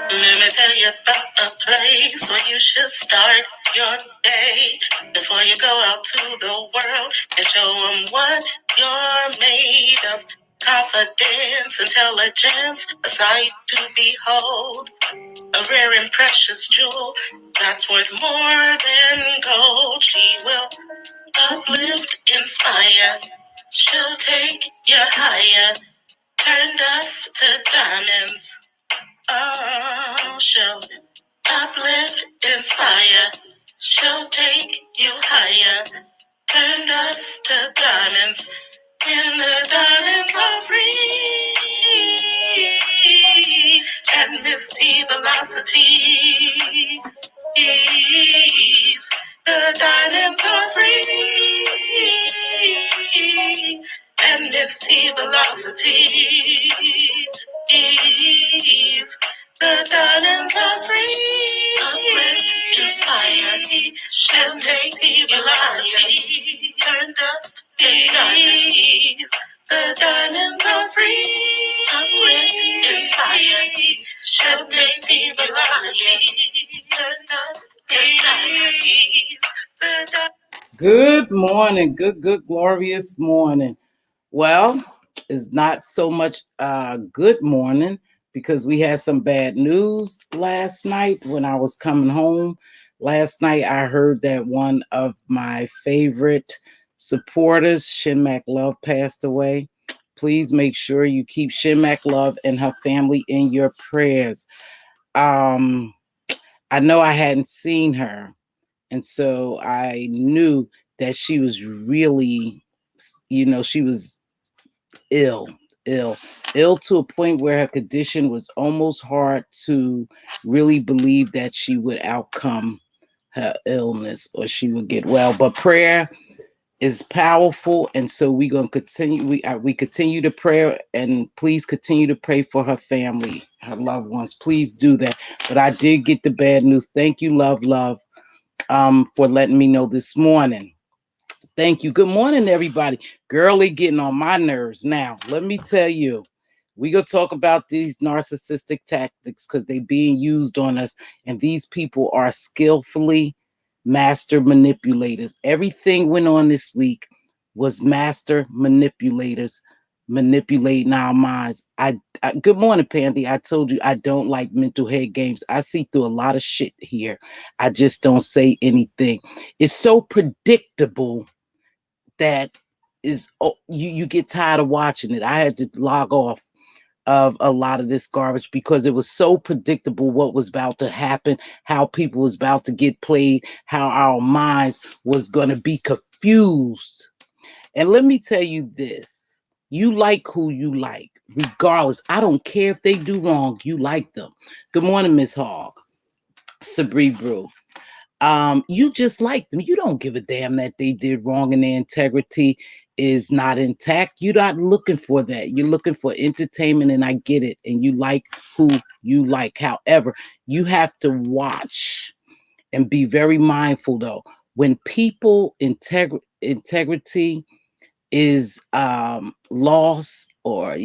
Let me tell you about a place where you should start your day before you go out to the world and show them what you're made of. Confidence, intelligence, a sight to behold, a rare and precious jewel that's worth more than gold. She will uplift, inspire, she'll take you higher, turn dust to diamonds. Oh, she'll uplift, inspire, she'll take you higher, turn dust to diamonds, and the diamonds are free. And Mz.Teavalocity, the diamonds are free. And Mz.Teavalocity, the diamonds are free. Uplift, inspire, she'll take the velocity, turn dust to diamonds. The diamonds are free. Uplift, inspire, she'll take the velocity, turn dust to diamonds. Good morning, good, glorious morning. Well, it's not so much good morning because we had some bad news last night when I was coming home. Last night, I heard that one of my favorite supporters, Shinmac Love, passed away. Please make sure you keep Shinmac Love and her family in your prayers. I know I hadn't seen her, and so I knew that she was really, she was ill, ill, ill to a point where her condition was almost hard to really believe that she would outcome her illness or she would get well. But prayer is powerful, and so we're gonna continue. We continue to pray, and please continue to pray for her family, her loved ones. Please do that. But I did get the bad news. Thank you, love, for letting me know this morning. Thank you. Good morning, everybody. Girly getting on my nerves. Now, let me tell you, we gonna talk about these narcissistic tactics because they being used on us, and these people are skillfully master manipulators. Everything went on this week was master manipulators manipulating our minds. Good morning, Pandy. I told you I don't like mental head games. I see through a lot of shit here. I just don't say anything. It's so predictable that is, you get tired of watching it. I had to log off of a lot of this garbage because it was so predictable what was about to happen, how people was about to get played, how our minds was going to be confused. And let me tell you this, you like who you like regardless. I don't care if they do wrong, you like them. Good morning, Miss Hogg. Sabri Brew. You just like them. You don't give a damn that they did wrong and their integrity is not intact. You're not looking for that. You're looking for entertainment, and I get it. And you like who you like. However, you have to watch and be very mindful though. When people integrity is lost, or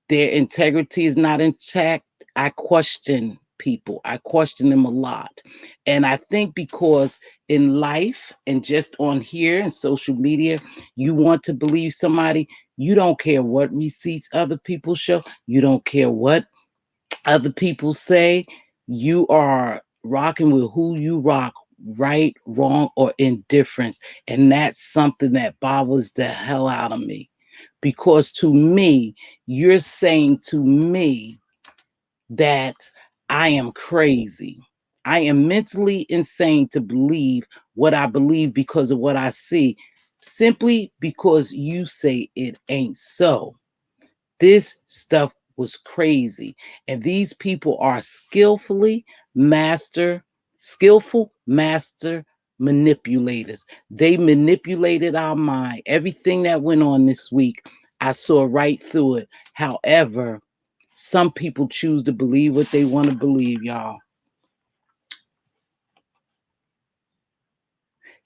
their integrity is not intact, I question people. I question them a lot. And I think because in life and just on here and social media, you want to believe somebody, you don't care what receipts other people show, you don't care what other people say, you are rocking with who you rock, right, wrong, or indifference. And that's something that bothers the hell out of me. Because to me, you're saying to me that I am crazy. I am mentally insane to believe what I believe because of what I see, simply because you say it ain't so. This stuff was crazy. And these people are skillful master manipulators. They manipulated our mind. Everything that went on this week, I saw right through it. However, some people choose to believe what they want to believe, y'all.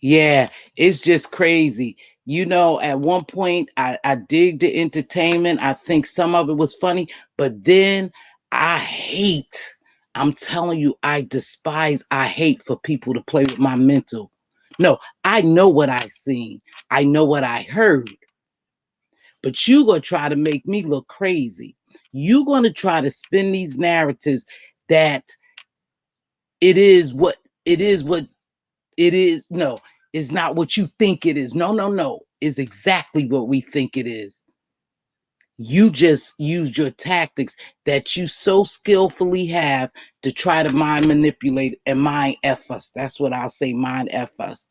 Yeah, it's just crazy. At one point, I dig the entertainment. I think some of it was funny, but then I hate, I'm telling you, I despise, I hate for people to play with my mental. No, I know what I seen. I know what I heard. But you gonna try to make me look crazy. You gonna try to spin these narratives that it is what it is what it is. No, it's not what you think it is. No, no, no. It's exactly what we think it is. You just used your tactics that you so skillfully have to try to mind manipulate and mind F us. That's what I'll say, mind F us.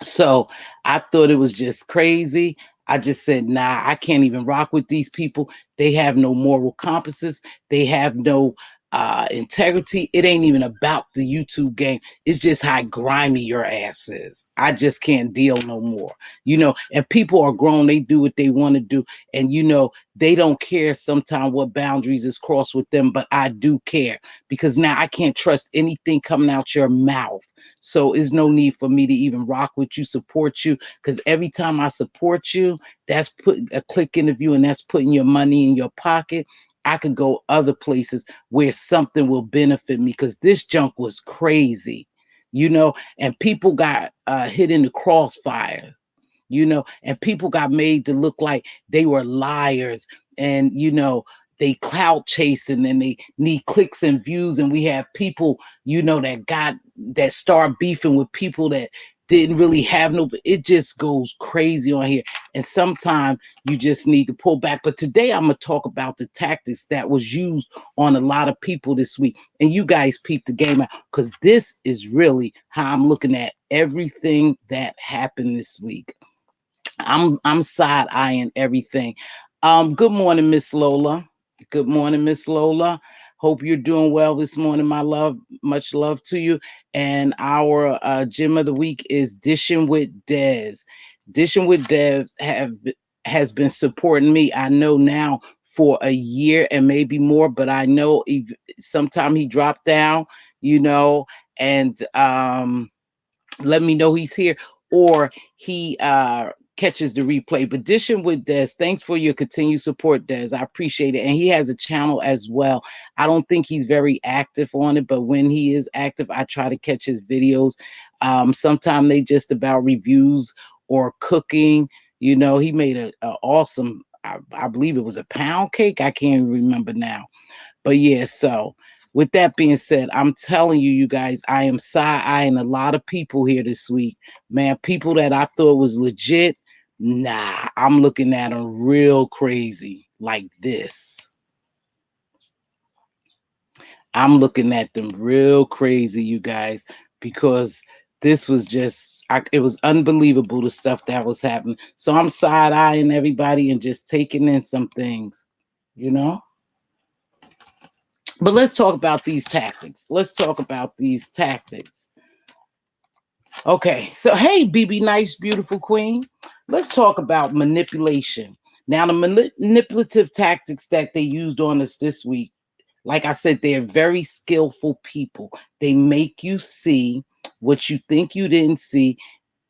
So I thought it was just crazy. I just said, nah, I can't even rock with these people. They have no moral compasses. They have no integrity. It ain't even about the YouTube game. It's just how grimy your ass is. I just can't deal no more. And people are grown. They do what they want to do. And, they don't care sometimes what boundaries is crossed with them. But I do care because now I can't trust anything coming out your mouth. So there's no need for me to even rock with you, support you, because every time I support you, that's putting a click interview and that's putting your money in your pocket. I could go other places where something will benefit me because this junk was crazy, and people got hit in the crossfire, and people got made to look like they were liars and, they clout chasing and they need clicks and views. And we have people, that start beefing with people that didn't really have no, it just goes crazy on here. And sometimes you just need to pull back. But today I'm going to talk about the tactics that was used on a lot of people this week. And you guys peep the game out because this is really how I'm looking at everything that happened this week. I'm side eyeing everything. Good morning, Miss Lola. Good morning, Miss Lola. Hope you're doing well this morning, my love. Much love to you. And our gym of the week is Dishing with Des. Dishing with Des has been supporting me. I know now for a year and maybe more, but I know sometime he dropped down, and let me know he's here or he catches the replay. But Dishing with Des, thanks for your continued support, Des. I appreciate it. And he has a channel as well. I don't think he's very active on it, but when he is active, I try to catch his videos. Sometimes they just about reviews or cooking. He made a awesome, I believe it was a pound cake. I can't remember now. But yeah, so with that being said, I'm telling you, you guys, I am side-eyeing a lot of people here this week. Man, people that I thought was legit, nah, I'm looking at them real crazy like this. I'm looking at them real crazy, you guys, because this was just, it was unbelievable, the stuff that was happening. So I'm side-eyeing everybody and just taking in some things, But let's talk about these tactics. Let's talk about these tactics. Okay, so hey, BB Nice, beautiful queen. Let's talk about manipulation. Now, the manipulative tactics that they used on us this week, like I said, they're very skillful people. They make you see what you think you didn't see,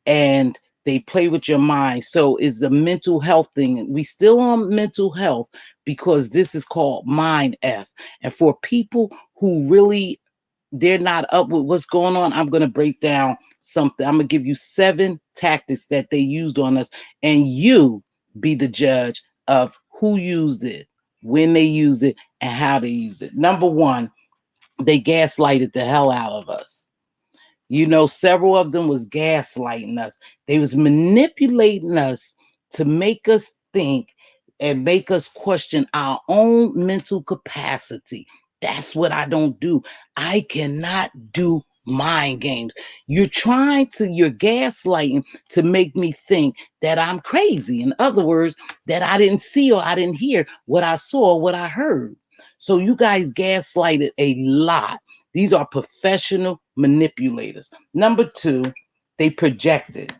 and they play with your mind. So it's a mental health thing. We still on mental health because this is called mind F. And for people who really they're not up with what's going on, I'm going to break down something. I'm going to give you 7 tactics that they used on us, and you be the judge of who used it, when they used it, and how they used it. Number 1, they gaslighted the hell out of us. Several of them was gaslighting us. They was manipulating us to make us think and make us question our own mental capacity. That's what I don't do. I cannot do mind games. You're gaslighting to make me think that I'm crazy. In other words, that I didn't see or I didn't hear what I saw, what I heard. So you guys gaslighted a lot. These are professional manipulators. Number 2, they projected.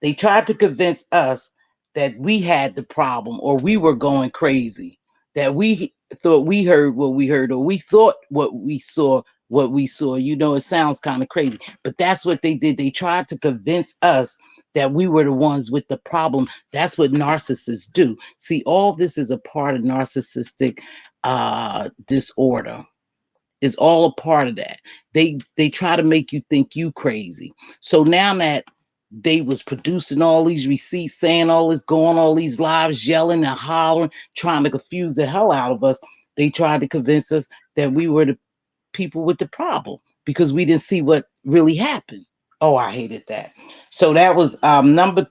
They tried to convince us that we had the problem or we were going crazy, that we thought we heard what we heard or we thought what we saw. It sounds kind of crazy, but that's what they did. They tried to convince us that we were the ones with the problem. That's what narcissists do. See, all this is a part of narcissistic disorder. Is all a part of that. They try to make you think you crazy. So now that they was producing all these receipts, saying all this, going all these lives, yelling and hollering, trying to confuse the hell out of us, they tried to convince us that we were the people with the problem because we didn't see what really happened. Oh, I hated that. So that was number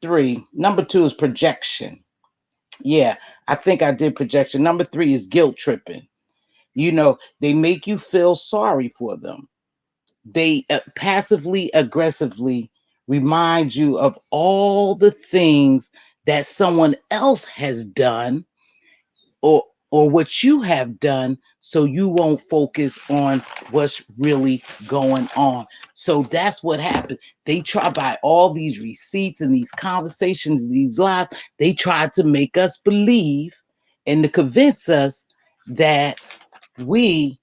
3. Number 2 is projection. Yeah, I think I did projection. Number 3 is guilt tripping. They make you feel sorry for them. They passively aggressively remind you of all the things that someone else has done, or what you have done, so you won't focus on what's really going on. So that's what happened. They try, by all these receipts and these conversations, these lives, they tried to make us believe and to convince us that we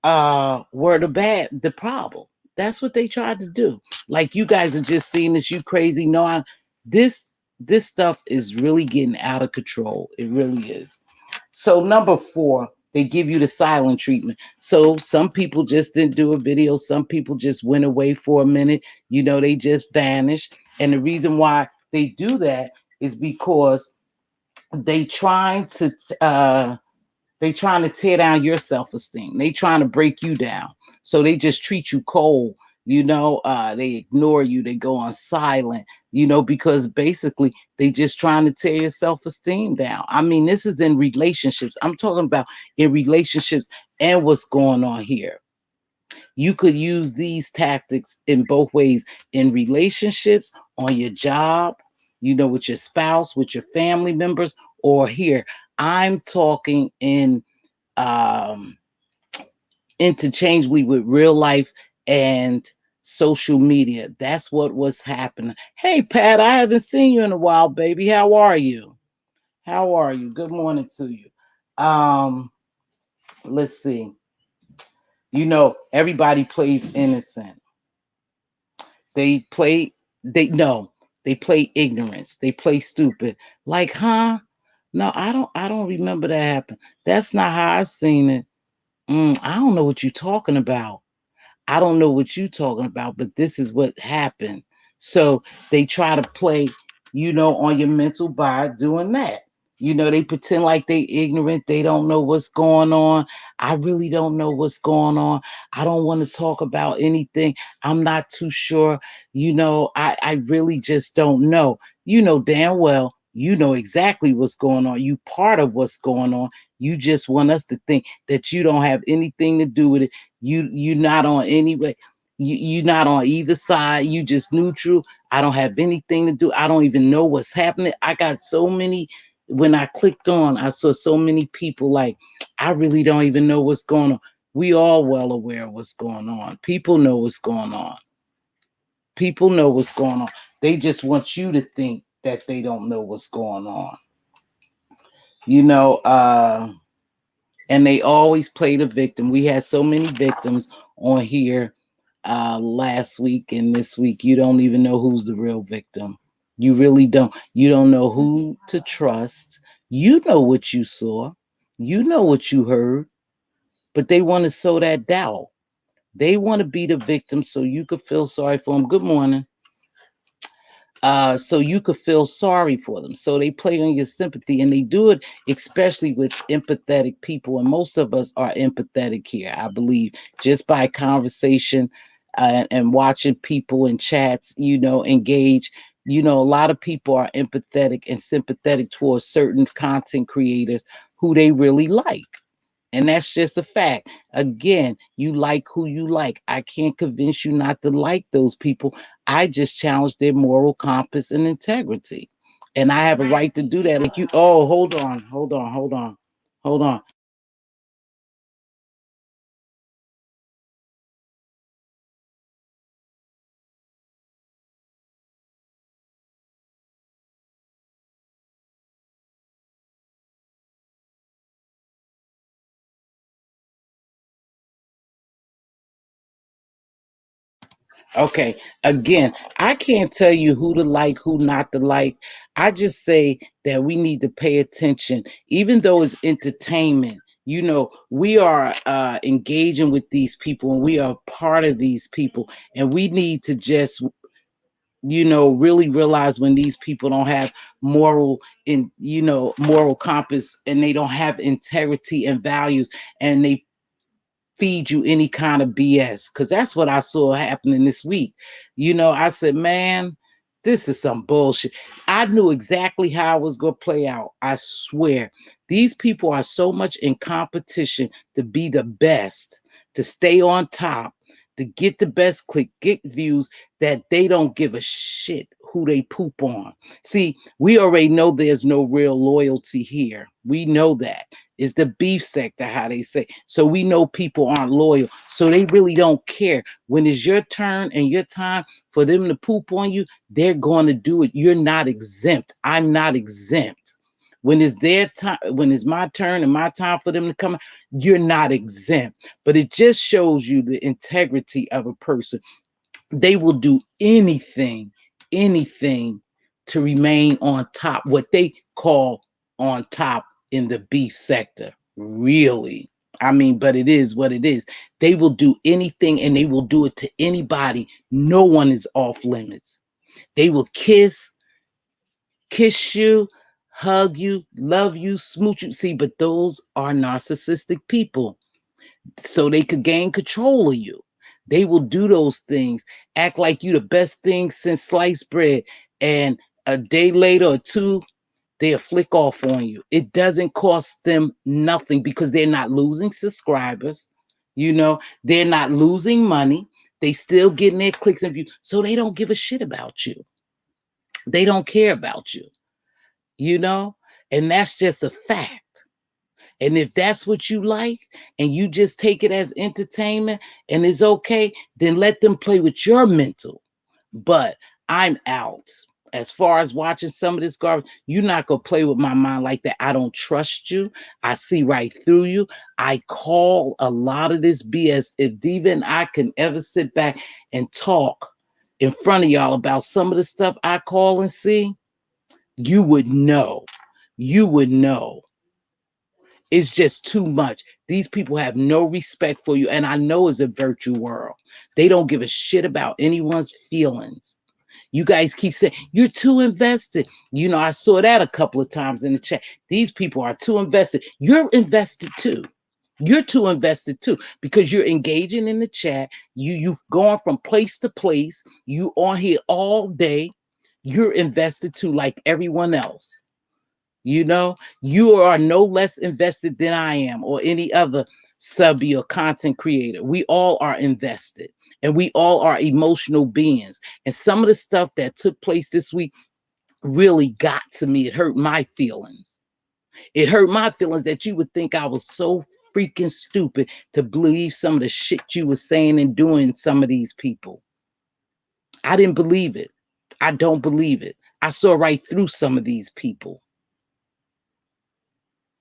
were the problem. That's what they tried to do. Like, you guys are just seeing this, you crazy. No, this stuff is really getting out of control. It really is. So number 4, they give you the silent treatment. So some people just didn't do a video. Some people just went away for a minute. They just vanished. And the reason why they do that is because they trying to tear down your self-esteem. They trying to break you down. So they just treat you cold. They ignore you. They go on silent, because basically they just trying to tear your self-esteem down. I mean, this is in relationships. I'm talking about in relationships and what's going on here. You could use these tactics in both ways, in relationships, on your job, with your spouse, with your family members, or here. I'm talking in um, interchangeably with real life and social media. That's what was happening. Hey, Pat, I haven't seen you in a while, baby. How are you? How are you? Good morning to you. Let's see. Everybody plays innocent. They play, they no, they play ignorance. They play stupid. Like, huh? No, I don't remember that happen. That's not how I seen it. I don't know what you're talking about. I don't know what you're talking about, but this is what happened. So they try to play, on your mental by doing that. They pretend like they ignorant. They don't know what's going on. I really don't know what's going on. I don't want to talk about anything. I'm not too sure. I really just don't know. Damn well, exactly what's going on. You part of what's going on. You just want us to think that you don't have anything to do with it. You're not on any way. You're not on either side. You just neutral. I don't have anything to do. I don't even know what's happening. I got so many. When I clicked on, I saw so many people like, I really don't even know what's going on. We all well aware of what's going on. People know what's going on. People know what's going on. They just want you to think that they don't know what's going on. You know, and they always play the victim. We had so many victims on here last week and this week. You don't even know who's the real victim. You really don't. You don't know who to trust. You know what you saw. You know what you heard. But they want to sow that doubt. They want to be the victim so you could feel sorry for them. Good morning. So you could feel sorry for them. So they play on your sympathy, and they do it especially with empathetic people. And most of us are empathetic here, I believe, just by conversation and watching people in chats, engage. A lot of people are empathetic and sympathetic towards certain content creators who they really like. And that's just a fact. Again, you like who you like. I can't convince you not to like those people. I just challenge their moral compass and integrity. And I have a right to do that. Like you, oh, hold on. Okay. Again, I can't tell you who to like, who not to like. I just say that we need to pay attention, even though it's entertainment. we are engaging with these people, and we are part of these people, and we need to just really realize when these people don't have moral compass, and they don't have integrity and values, and they feed you any kind of BS. Because that's what I saw happening this week. I said, man, this is some bullshit. I knew exactly how it was going to play out. I swear. These people are so much in competition to be the best, to stay on top, to get the best click, get views, that they don't give a shit who they poop on. See, we already know there's no real loyalty here. We know that. It's the beef sector, how they say. So we know people aren't loyal. So they really don't care. When it's your turn and your time for them to poop on you, they're going to do it. You're not exempt. I'm not exempt. When it's their time, when it's my turn and my time for them to come, you're not exempt. But it just shows you the integrity of a person. They will do anything to remain on top, what they call on top in the beef sector. Really. I mean, but it is what it is. They will do anything, and they will do it to anybody. No one is off limits. They will kiss you, hug you, love you, smooch you. See, but those are narcissistic people. So they could gain control of you. They will do those things, act like you the best thing since sliced bread, and a day later or two, they'll flick off on you. It doesn't cost them nothing, because they're not losing subscribers. They're not losing money. They still getting their clicks and views. So they don't give a shit about you. They don't care about you, and that's just a fact. And if that's what you like, and you just take it as entertainment and it's okay, then let them play with your mental. But I'm out. As far as watching some of this garbage, you're not going to play with my mind like that. I don't trust you. I see right through you. I call a lot of this BS. If Diva and I can ever sit back and talk in front of y'all about some of the stuff I call and see, you would know. You would know. It's just too much. These people have no respect for you. And I know it's a virtual world. They don't give a shit about anyone's feelings. You guys keep saying, you're too invested. I saw that a couple of times in the chat. These people are too invested. You're invested too. You're too invested too, because you're engaging in the chat. You've gone from place to place. You on here all day. You're invested too, like everyone else. You are no less invested than I am, or any other subby or content creator. We all are invested, and we all are emotional beings. And some of the stuff that took place this week really got to me. It hurt my feelings. It hurt my feelings that you would think I was so freaking stupid to believe some of the shit you were saying and doing some of these people. I didn't believe it. I don't believe it. I saw right through some of these people.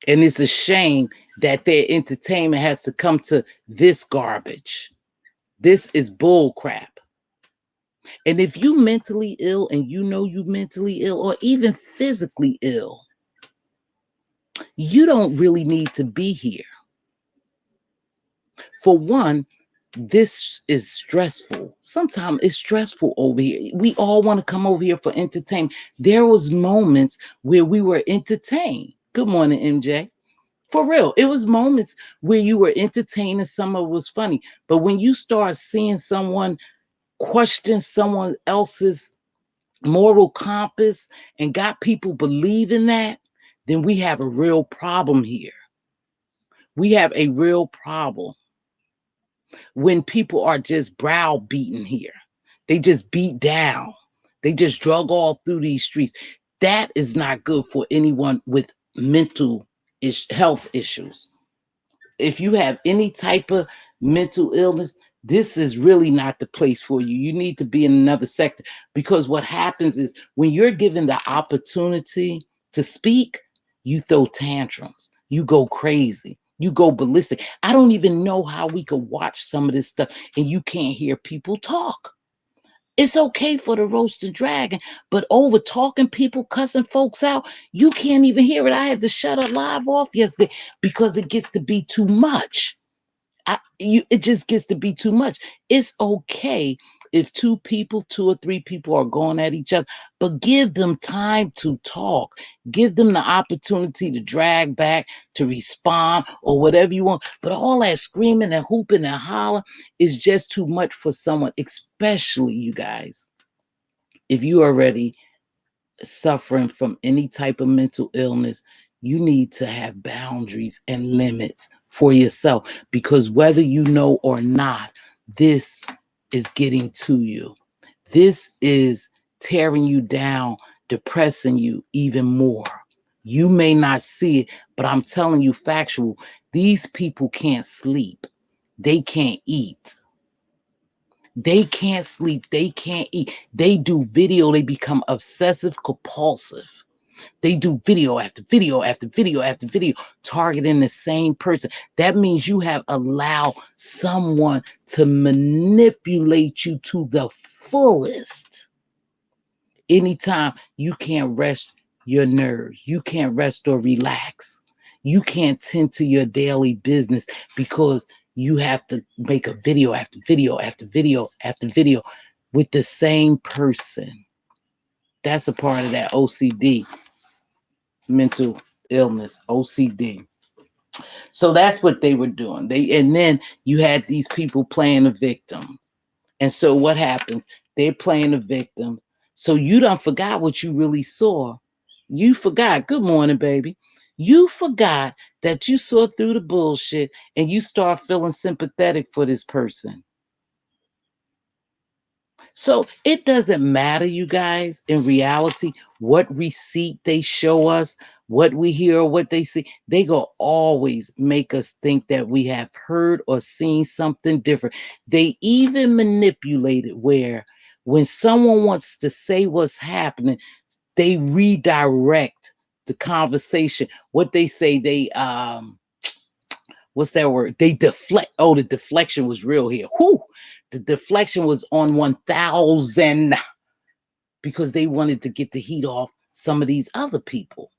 And it's a shame that their entertainment has to come to this garbage. This is bull crap. And if you mentally ill, and you mentally ill, or even physically ill, you don't really need to be here. For one, this is stressful. Sometimes it's stressful over here. We all want to come over here for entertainment. There was moments where we were entertained. Good morning, MJ. For real, it was moments where you were entertaining, some of it was funny. But when you start seeing someone question someone else's moral compass and got people believing that, then we have a real problem here. We have a real problem when people are just browbeaten here. They just beat down. They just drug all through these streets. That is not good for anyone with mental health issues. If you have any type of mental illness, this is really not the place for you. You need to be in another sector, because what happens is when you're given the opportunity to speak, you throw tantrums, you go crazy, you go ballistic. I don't even know how we could watch some of this stuff and you can't hear people talk. It's okay for the roasted dragon, but over talking people, cussing folks out, you can't even hear it. I had to shut a live off yesterday because it gets to be too much. It just gets to be too much. It's okay if two or three people are going at each other, but give them time to talk. Give them the opportunity to drag back, to respond, or whatever you want. But all that screaming and hooping and hollering is just too much for someone, especially you guys. If you are already suffering from any type of mental illness, you need to have boundaries and limits for yourself, because whether you know or not, this is getting to you. This is tearing you down, depressing you even more. You may not see it, but I'm telling you factual. These people can't sleep. They can't eat. They can't sleep. They can't eat. They do video. They become obsessive compulsive. They do video after video after video after video, targeting the same person. That means you have allowed someone to manipulate you to the fullest. Anytime you can't rest your nerves, you can't rest or relax. You can't tend to your daily business because you have to make a video after video after video after video with the same person. That's a part of that OCD, mental illness, OCD. So that's what they were doing. And then you had these people playing a victim. And so what happens? They're playing a victim. So you done forgot what you really saw. You forgot. Good morning, baby. You forgot that you saw through the bullshit and you start feeling sympathetic for this person. So it doesn't matter, you guys, in reality, what receipt they show us, what we hear, or what they see. They go always make us think that we have heard or seen something different. They even manipulate it where when someone wants to say what's happening, they redirect the conversation. What they say, what's that word? They deflect. Oh, the deflection was real here. Whoo! The deflection was on 1,000 because they wanted to get the heat off some of these other people.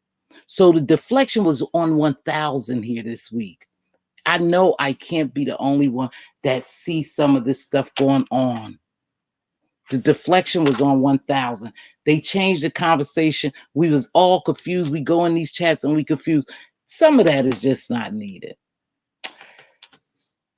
So the deflection was on 1,000 here this week. I know I can't be the only one that sees some of this stuff going on. The deflection was on 1,000. They changed the conversation. We was all confused. We go in these chats and we confused. Some of that is just not needed.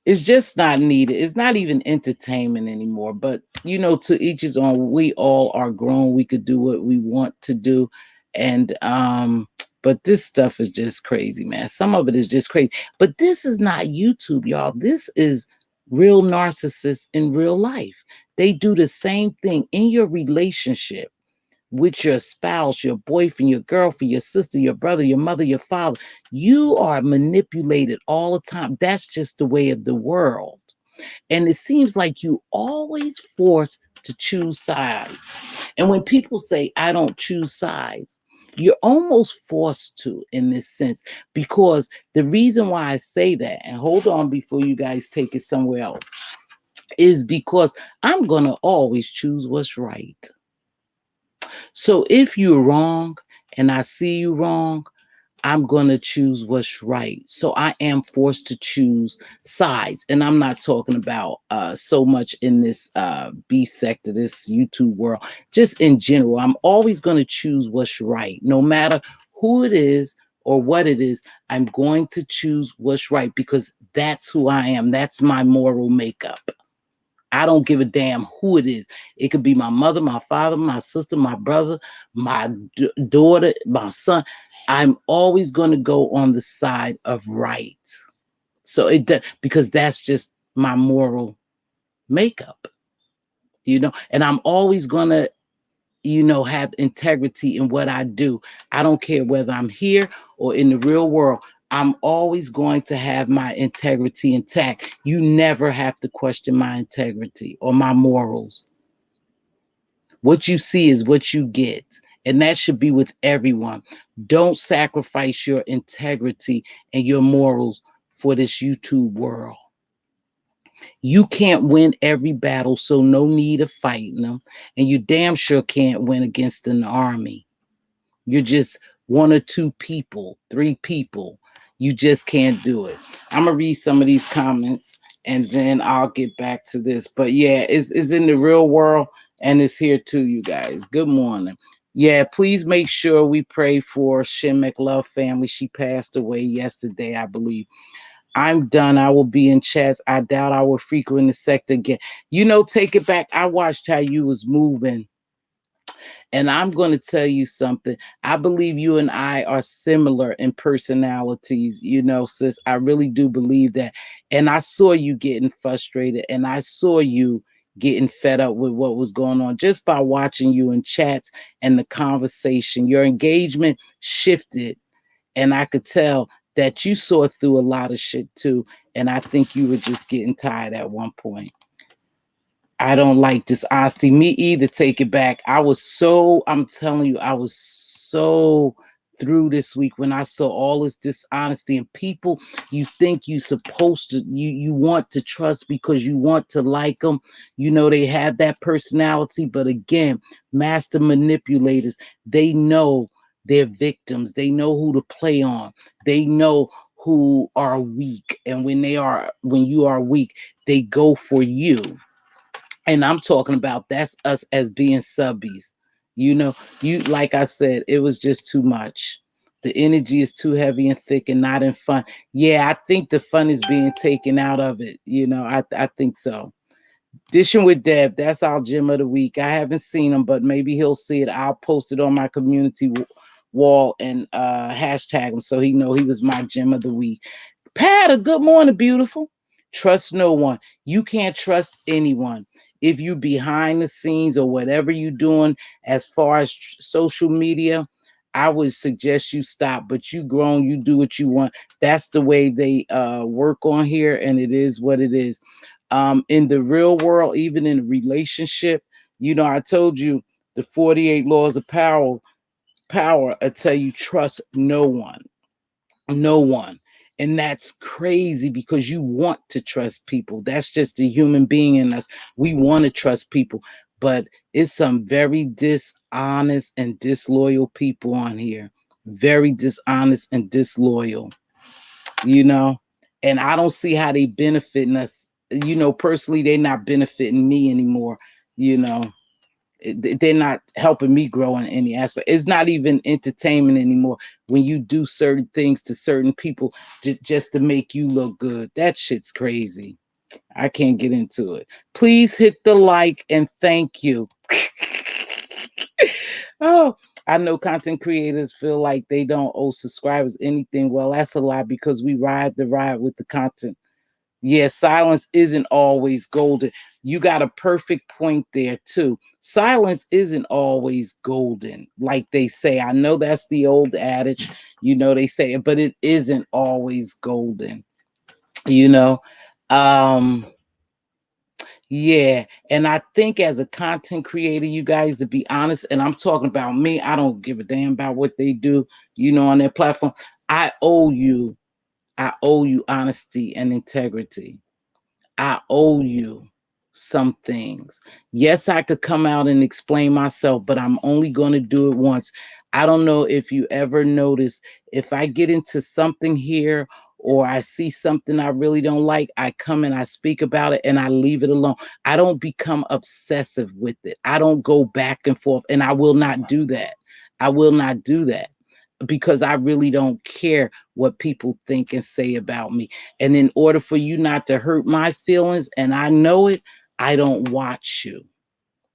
It's just not needed. It's not even entertainment anymore. But, to each his own. We all are grown. We could do what we want to do. And, but this stuff is just crazy, man. Some of it is just crazy. But this is not YouTube, y'all. This is real narcissists in real life. They do the same thing in your relationship with your spouse, your boyfriend, your girlfriend, your sister, your brother, your mother, your father. You are manipulated all the time. That's just the way of the world. And it seems like you always forced to choose sides. And when people say, I don't choose sides, you're almost forced to in this sense, because the reason why I say that, and hold on before you guys take it somewhere else, is because I'm going to always choose what's right. So if you're wrong and I see you wrong, I'm going to choose what's right. So I am forced to choose sides. And I'm not talking about so much in this B sector, this YouTube world, just in general. I'm always going to choose what's right. No matter who it is or what it is, I'm going to choose what's right because that's who I am. That's my moral makeup. I don't give a damn who it is. It could be my mother, my father, my sister, my brother, my daughter, my son. I'm always going to go on the side of right. So because that's just my moral makeup, and I'm always going to, have integrity in what I do. I don't care whether I'm here or in the real world. I'm always going to have my integrity intact. You never have to question my integrity or my morals. What you see is what you get. And that should be with everyone. Don't sacrifice your integrity and your morals for this YouTube world. You can't win every battle, so no need of fighting them. And you damn sure can't win against an army. You're just one or two people, three people. You just can't do it. I'm gonna read some of these comments and then I'll get back to this. But yeah, it's in the real world and it's here too, you guys. Good morning. Yeah, please make sure we pray for Shin McLove family. She passed away yesterday, I believe. I'm done. I will be in chats. I doubt I will frequent the sector again. Take it back. I watched how you was moving. And I'm going to tell you something. I believe you and I are similar in personalities, sis. I really do believe that. And I saw you getting frustrated and I saw you getting fed up with what was going on just by watching you in chats and the conversation. Your engagement shifted and I could tell that you saw through a lot of shit too. And I think you were just getting tired at one point. I don't like dishonesty. Me either. Take it back. I'm telling you, I was so through this week when I saw all this dishonesty and people you think you supposed to, you want to trust because you want to like them. They have that personality. But again, master manipulators, they know their victims. They know who to play on. They know who are weak. And when you are weak, they go for you. And I'm talking about that's us as being subbies. You like I said, it was just too much. The energy is too heavy and thick and not in fun. Yeah, I think the fun is being taken out of it. I think so. Dishing with Deb, that's our gym of the week. I haven't seen him, but maybe he'll see it. I'll post it on my community wall and hashtag him so he know he was my gym of the week. Pat, a good morning, beautiful. Trust no one. You can't trust anyone. If you're behind the scenes or whatever you're doing as far as social media, I would suggest you stop. But you grown, you do what you want. That's the way they work on here, and it is what it is. In the real world, even in a relationship, I told you the 48 laws of power. I tell you, trust no one. No one. And that's crazy because you want to trust people. That's just the human being in us. We want to trust people, but it's some very dishonest and disloyal people on here. Very dishonest and disloyal, you know? And I don't see how they benefiting us. Personally, they're not benefiting me anymore, you know they're not helping me grow in any aspect. It's not even entertainment anymore when you do certain things to certain people just to make you look good. That shit's crazy. I can't get into it. Please hit the like and thank you. Oh, I know content creators feel like they don't owe subscribers anything. Well, that's a lie because we ride the ride with the content. Yeah, silence isn't always golden. You got a perfect point there, too. Silence isn't always golden, like they say. I know that's the old adage, they say it, but it isn't always golden, you know. Um, yeah, and I think as a content creator, you guys, to be honest, and I'm talking about me, I don't give a damn about what they do, on their platform. I owe you, I owe you honesty and integrity. I owe you some things. Yes, I could come out and explain myself, but I'm only going to do it once. I don't know if you ever notice if I get into something here or I see something I really don't like, I come and I speak about it and I leave it alone. I don't become obsessive with it. I don't go back and forth, and I will not do that. I will not do that because I really don't care what people think and say about me. And in order for you not to hurt my feelings, and I know it, I don't watch you.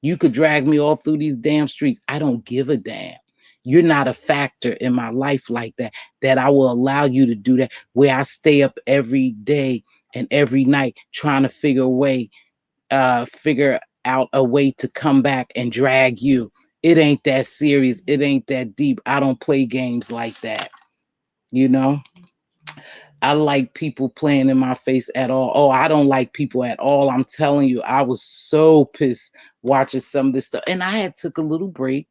You could drag me all through these damn streets. I don't give a damn. You're not a factor in my life like that I will allow you to do that, where I stay up every day and every night trying to figure out a way to come back and drag you. It ain't that serious. It ain't that deep. I don't play games like that. You know, I like people playing in my face at all. Oh, I don't like people at all. I'm telling you, I was so pissed watching some of this stuff. And I had took a little break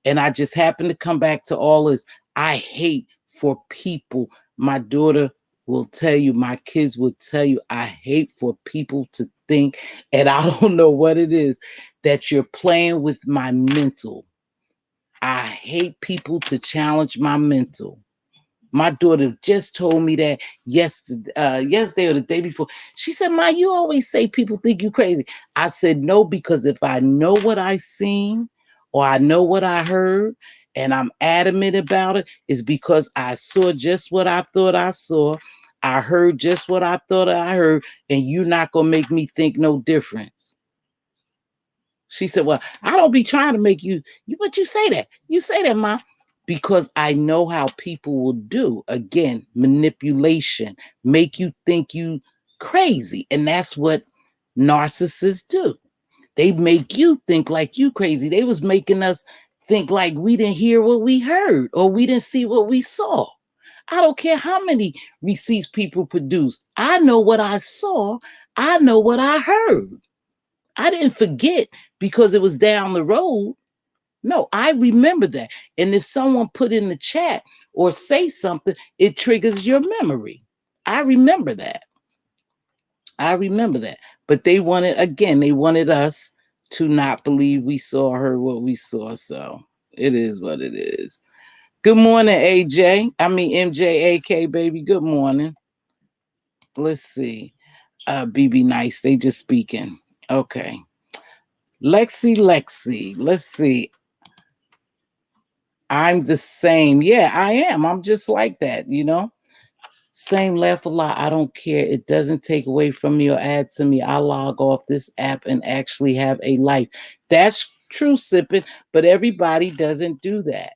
and I just happened to come back to all this. I hate for people. My daughter will tell you, my kids will tell you, I hate for people to think, and I don't know what it is, that you're playing with my mental. I hate people to challenge my mental. My daughter just told me that yesterday or the day before. She said, "Ma, you always say people think you crazy." I said, "No, because if I know what I seen or I know what I heard and I'm adamant about it, it's because I saw just what I thought I saw. I heard just what I thought I heard, and you're not going to make me think no difference." She said, "Well, I don't be trying to make you, but you say that. You say that, Ma, because I know how people will do. Again, manipulation, make you think you crazy. And that's what narcissists do. They make you think like you crazy. They was making us think like we didn't hear what we heard or we didn't see what we saw. I don't care how many receipts people produce. I know what I saw. I know what I heard. I didn't forget because it was down the road. No, I remember that. And if someone put in the chat or say something, it triggers your memory. I remember that. I remember that. But they wanted, again, they wanted us to not believe we saw or heard what we saw. So it is what it is. Good morning, AJ. I mean, MJAK, baby. Good morning. Let's see. BB Nice. They just speaking. Okay. Lexi. Let's see. I'm the same. Yeah, I am. I'm just like that. Same, laugh a lot. I don't care. It doesn't take away from me or add to me. I log off this app and actually have a life. That's true, sipping, but everybody doesn't do that.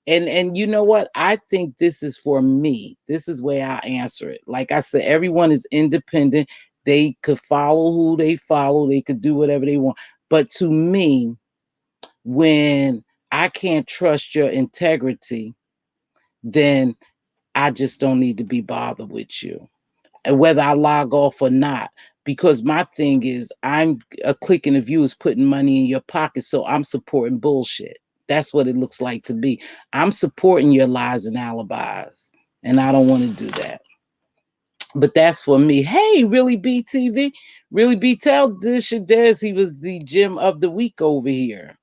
And you know what? I think this is for me. This is where I answer it. Like I said, everyone is independent. They could follow who they follow. They could do whatever they want. But to me, when I can't trust your integrity, then I just don't need to be bothered with you. And whether I log off or not, because my thing is I'm a click and a view is putting money in your pocket. So I'm supporting bullshit. That's what it looks like to be. I'm supporting your lies and alibis. And I don't want to do that. But that's for me. Hey, really BTV? Really B tell this Des he was the gym of the week over here.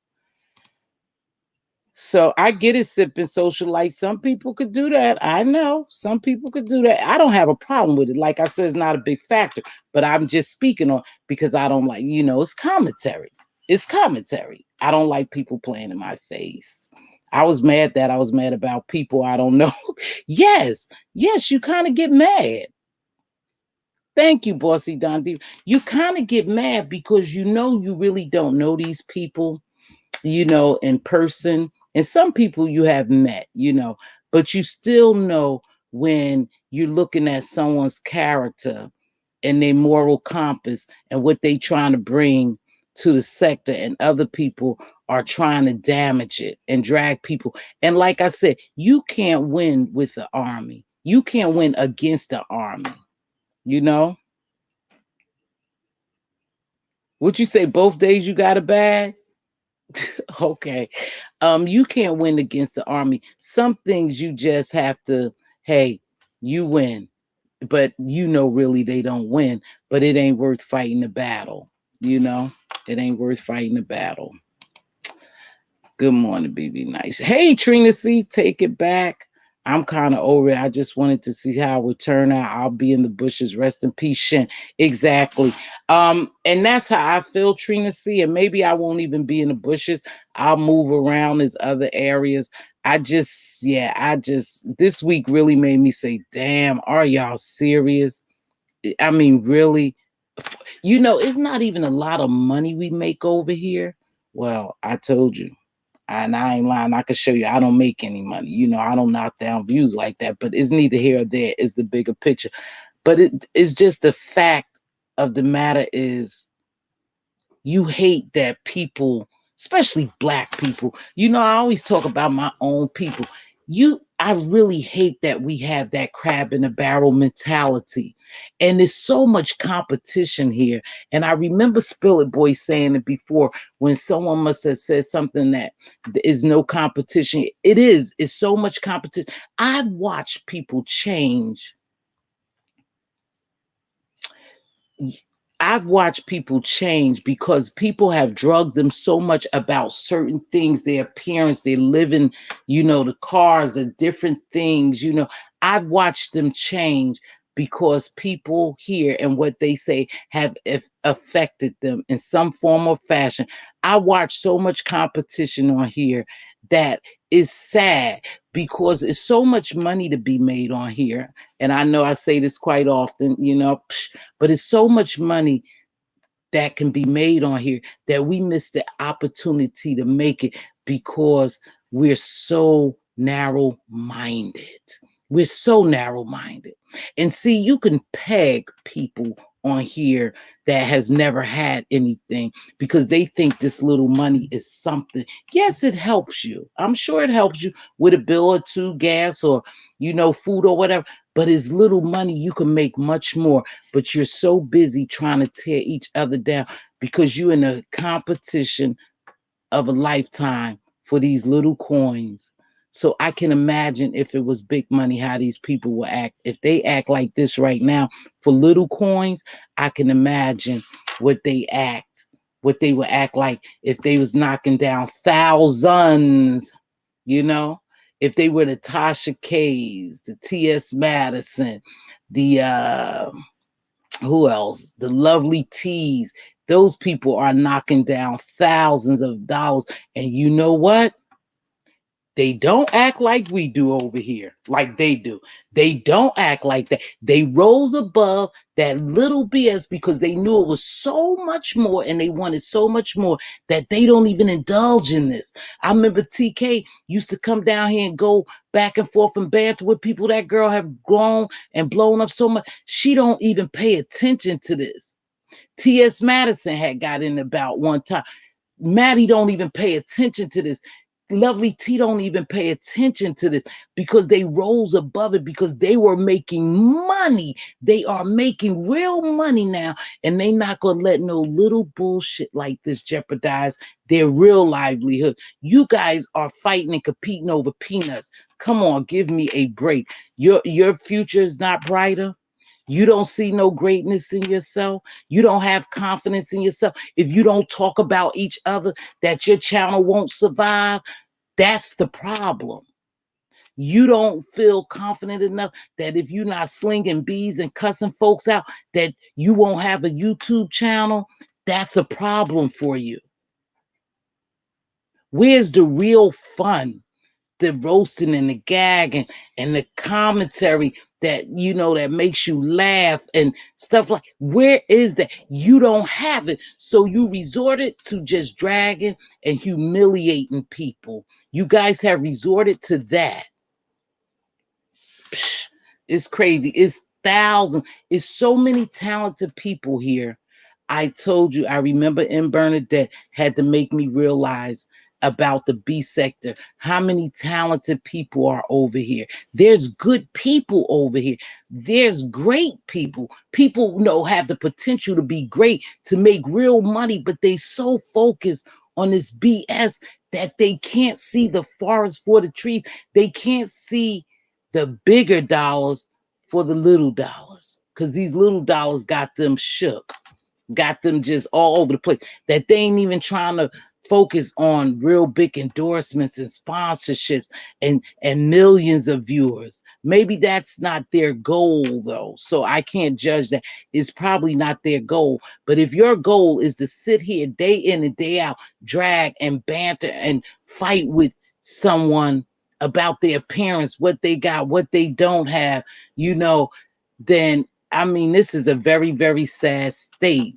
So I get it, sipping social life. Some people could do that. I know some people could do that. I don't have a problem with it. Like I said, it's not a big factor, but I'm just speaking on because I don't like, it's commentary. It's commentary. I don't like people playing in my face. I was mad about people I don't know. Yes, you kind of get mad. Thank you, Bossy Don D. You kind of get mad because you really don't know these people in person. And some people you have met, but you still know when you're looking at someone's character and their moral compass and what they trying to bring to the sector, and other people are trying to damage it and drag people. And like I said, you can't win with the army. You can't win against the army, you know? Would you say both days you got a bag? Okay. You can't win against the army. Some things you just have to, hey, you win. But really they don't win. But it ain't worth fighting the battle. It ain't worth fighting the battle. Good morning, BB Nice. Hey, Trina C, take it back. I'm kind of over it. I just wanted to see how it would turn out. I'll be in the bushes. Rest in peace, Shin. Exactly. And that's how I feel, Trina C. And maybe I won't even be in the bushes. I'll move around as other areas. This week really made me say, damn, are y'all serious? I mean, really? It's not even a lot of money we make over here. Well, I told you. And I ain't lying. I can show you I don't make any money. I don't knock down views like that. But it's neither here or there. It's the bigger picture. But it's just the fact of the matter is you hate that people, especially Black people. I always talk about my own people. I really hate that we have that crab in a barrel mentality. And there's so much competition here. And I remember Spill It Boy saying it before when someone must have said something that there is no competition. It is. It's so much competition. I've watched people change I've watched people change because people have drugged them so much about certain things, their appearance, their living, the cars, the different things, I've watched them change because people hear and what they say have affected them in some form or fashion. I watch so much competition on here that is sad because it's so much money to be made on here. And I know I say this quite often, but it's so much money that can be made on here that we miss the opportunity to make it because we're so narrow minded. We're so narrow minded. And see, you can peg people on here that has never had anything because they think this little money is something. Yes, it helps you. I'm sure it helps you with a bill or two, gas or, food or whatever. But it's little money, you can make much more. But you're so busy trying to tear each other down because you're in a competition of a lifetime for these little coins. So I can imagine if it was big money, how these people will act. If they act like this right now for little coins, I can imagine what they would act like if they was knocking down thousands, you know, if they were the Tasha K's, the T.S. Madison, the who else? The lovely T's. Those people are knocking down thousands of dollars. And you know what? They don't act like we do over here, like they do. They don't act like that. They rose above that little BS because they knew it was so much more and they wanted so much more that they don't even indulge in this. I remember TK used to come down here and go back and forth and banter with people. That girl have grown and blown up so much. She don't even pay attention to this. T.S. Madison had got in about one time. Maddie don't even pay attention to this. Lovely T don't even pay attention to this because they rose above it because they were making money. They are making real money now, and they not gonna let no little bullshit like this jeopardize their real livelihood. You guys are fighting and competing over peanuts. Come on, give me a break. Your future is not brighter. You don't see no greatness in yourself. You don't have confidence in yourself. If you don't talk about each other, that your channel won't survive, that's the problem. You don't feel confident enough that if you're not slinging bees and cussing folks out, that you won't have a YouTube channel. That's a problem for you. Where's the real fun? The roasting and the gagging and the commentary that that makes you laugh and stuff like, where is that? You don't have it, so you resorted to just dragging and humiliating people. You guys have resorted to that. Psh, it's crazy. It's thousands. It's so many talented people here. I told you, I remember M. Bernadette had to make me realize about the B sector, how many talented people are over here. There's good people over here. There's great people. People have the potential to be great, to make real money, but they so focused on this BS that they can't see the forest for the trees. They can't see the bigger dollars for the little dollars because these little dollars got them shook, got them just all over the place, that they ain't even trying to focus on real big endorsements and sponsorships and millions of viewers. Maybe that's not their goal though, so I can't judge that. It's probably not their goal. But if your goal is to sit here day in and day out, drag and banter and fight with someone about their appearance, what they got, what they don't have, then I mean, this is a very, very sad state.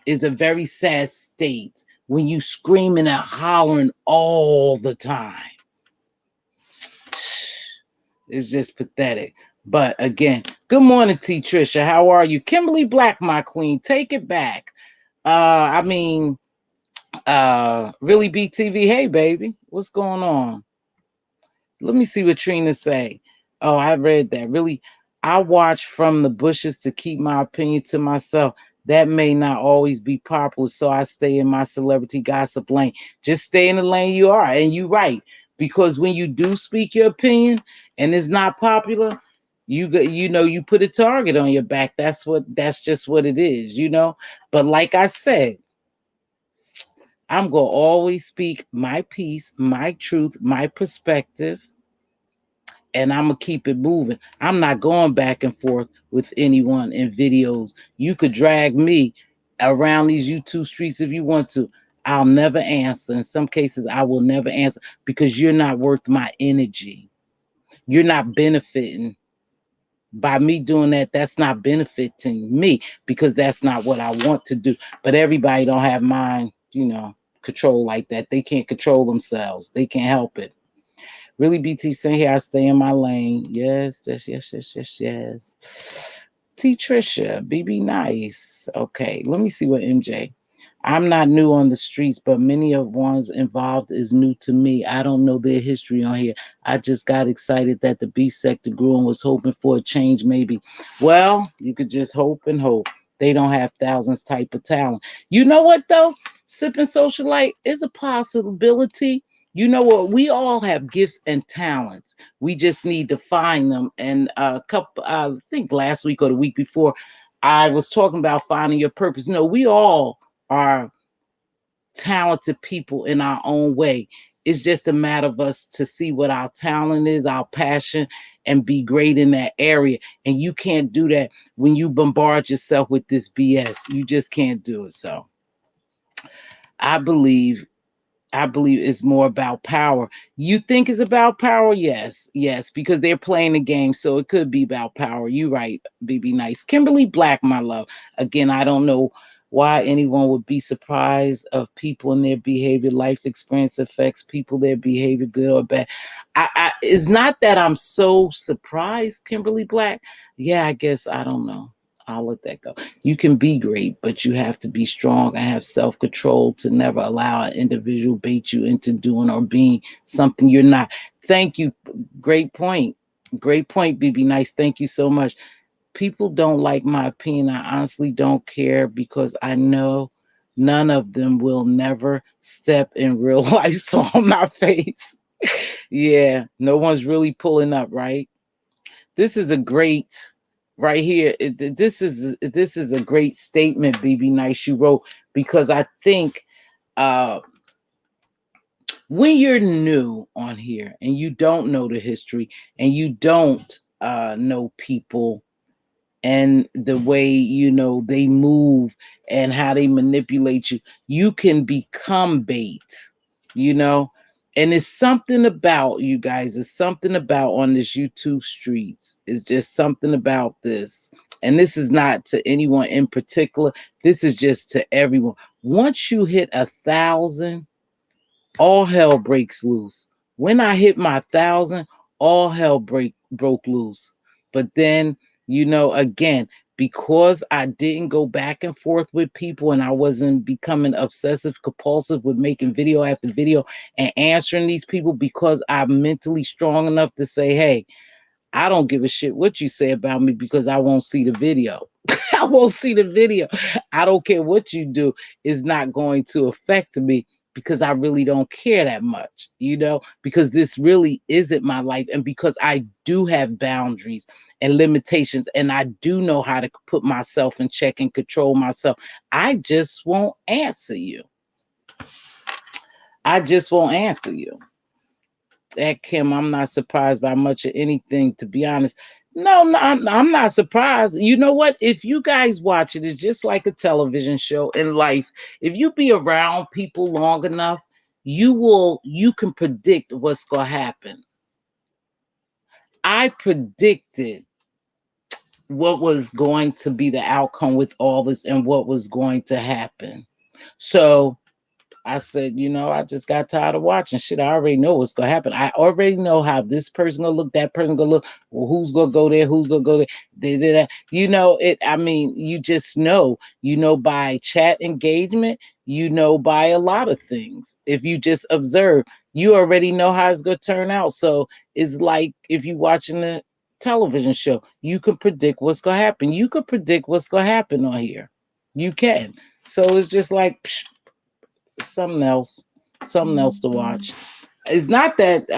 Is a very sad state when you screaming and hollering all the time. It's just pathetic. But again, good morning, T. Trisha. How are you? Kimberly Black, my queen. Take it back. Really, BTV. Hey, baby. What's going on? Let me see what Trina say. Oh, I read that. Really, I watch from the bushes to keep my opinion to myself. That may not always be popular, so I stay in my celebrity gossip lane. Just stay in the lane you are, and you're right. Because when you do speak your opinion and it's not popular, You put a target on your back. That's just what it is, But like I said, I'm going to always speak my piece, my truth, my perspective, and I'm going to keep it moving. I'm not going back and forth with anyone in videos. You could drag me around these YouTube streets if you want to. I'll never answer. In some cases, I will never answer because you're not worth my energy. You're not benefiting by me doing that. That's not benefiting me because that's not what I want to do. But everybody don't have mind, control like that. They can't control themselves. They can't help it. Really, BT saying here, I stay in my lane. Yes, yes. T Trisha, BB nice. Okay, let me see what MJ. I'm not new on the streets, but many of ones involved is new to me. I don't know their history on here. I just got excited that the beef sector grew and was hoping for a change, maybe. Well, you could just hope and hope. They don't have thousands type of talent. You know what though? Sipping socialite is a possibility. You know what? We all have gifts and talents. We just need to find them. And I think last week or the week before, I was talking about finding your purpose. No, we all are talented people in our own way. It's just a matter of us to see what our talent is, our passion, and be great in that area. And you can't do that when you bombard yourself with this BS. You just can't do it. So I believe it's more about power. You think it's about power? Yes, because they're playing the game, so it could be about power. You right, BB Nice. Kimberly Black, my love. Again, I don't know why anyone would be surprised of people and their behavior. Life experience affects people, their behavior, good or bad. It's not that I'm so surprised, Kimberly Black. Yeah, I guess I don't know. I'll let that go. You can be great, but you have to be strong and have self-control to never allow an individual bait you into doing or being something you're not. Thank you. Great point. Great point, BB Nice. Thank you so much. People don't like my opinion. I honestly don't care because I know none of them will never step in real life. So on my face. Yeah, no one's really pulling up, right? This is a great right here. This is a great statement, BB Nice, you wrote, because I think when you're new on here and you don't know the history and you don't know people and the way they move and how they manipulate you, you can become bait, you know and it's something about you guys, it's something about on this YouTube streets, it's just something about this. And this is not to anyone in particular, this is just to everyone. Once you hit 1,000, all hell breaks loose. When I hit my 1,000, all hell broke loose. But then, again, because I didn't go back and forth with people and I wasn't becoming obsessive compulsive with making video after video and answering these people, because I'm mentally strong enough to say, hey, I don't give a shit what you say about me because I won't see the video. I won't see the video. I don't care what you do. It's not going to affect me because I really don't care that much, because this really isn't my life. And because I do have boundaries and limitations and I do know how to put myself in check and control myself, I just won't answer you. I just won't answer you. At Kim, I'm not surprised by much of anything, to be honest. No, I'm not surprised. You know what? If you guys watch it, it's just like a television show in life. If you be around people long enough, you can predict what's going to happen. I predicted what was going to be the outcome with all this and what was going to happen. So I said, I just got tired of watching shit. I already know what's gonna happen. I already know how this person gonna look, that person gonna look. Well, who's gonna go there? Who's gonna go there? That. It. I mean, you just know. By chat engagement. By a lot of things. If you just observe, you already know how it's gonna turn out. So it's like if you're watching a television show, you can predict what's gonna happen. You can predict what's gonna happen on here. You can. So it's just like. Psh, something else to watch. It's not that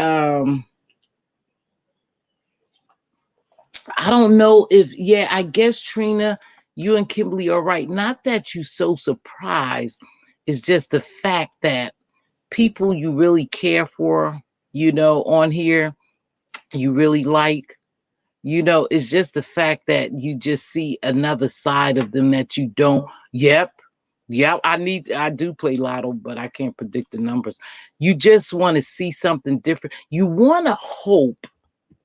I don't know if, yeah, I guess Trina, you and Kimberly are right. Not that you so surprised. It's just the fact that people you really care for, on here, you really like, it's just the fact that you just see another side of them that you don't. Yep. Yep. I do play lotto, but I can't predict the numbers. You just want to see something different. You want to hope,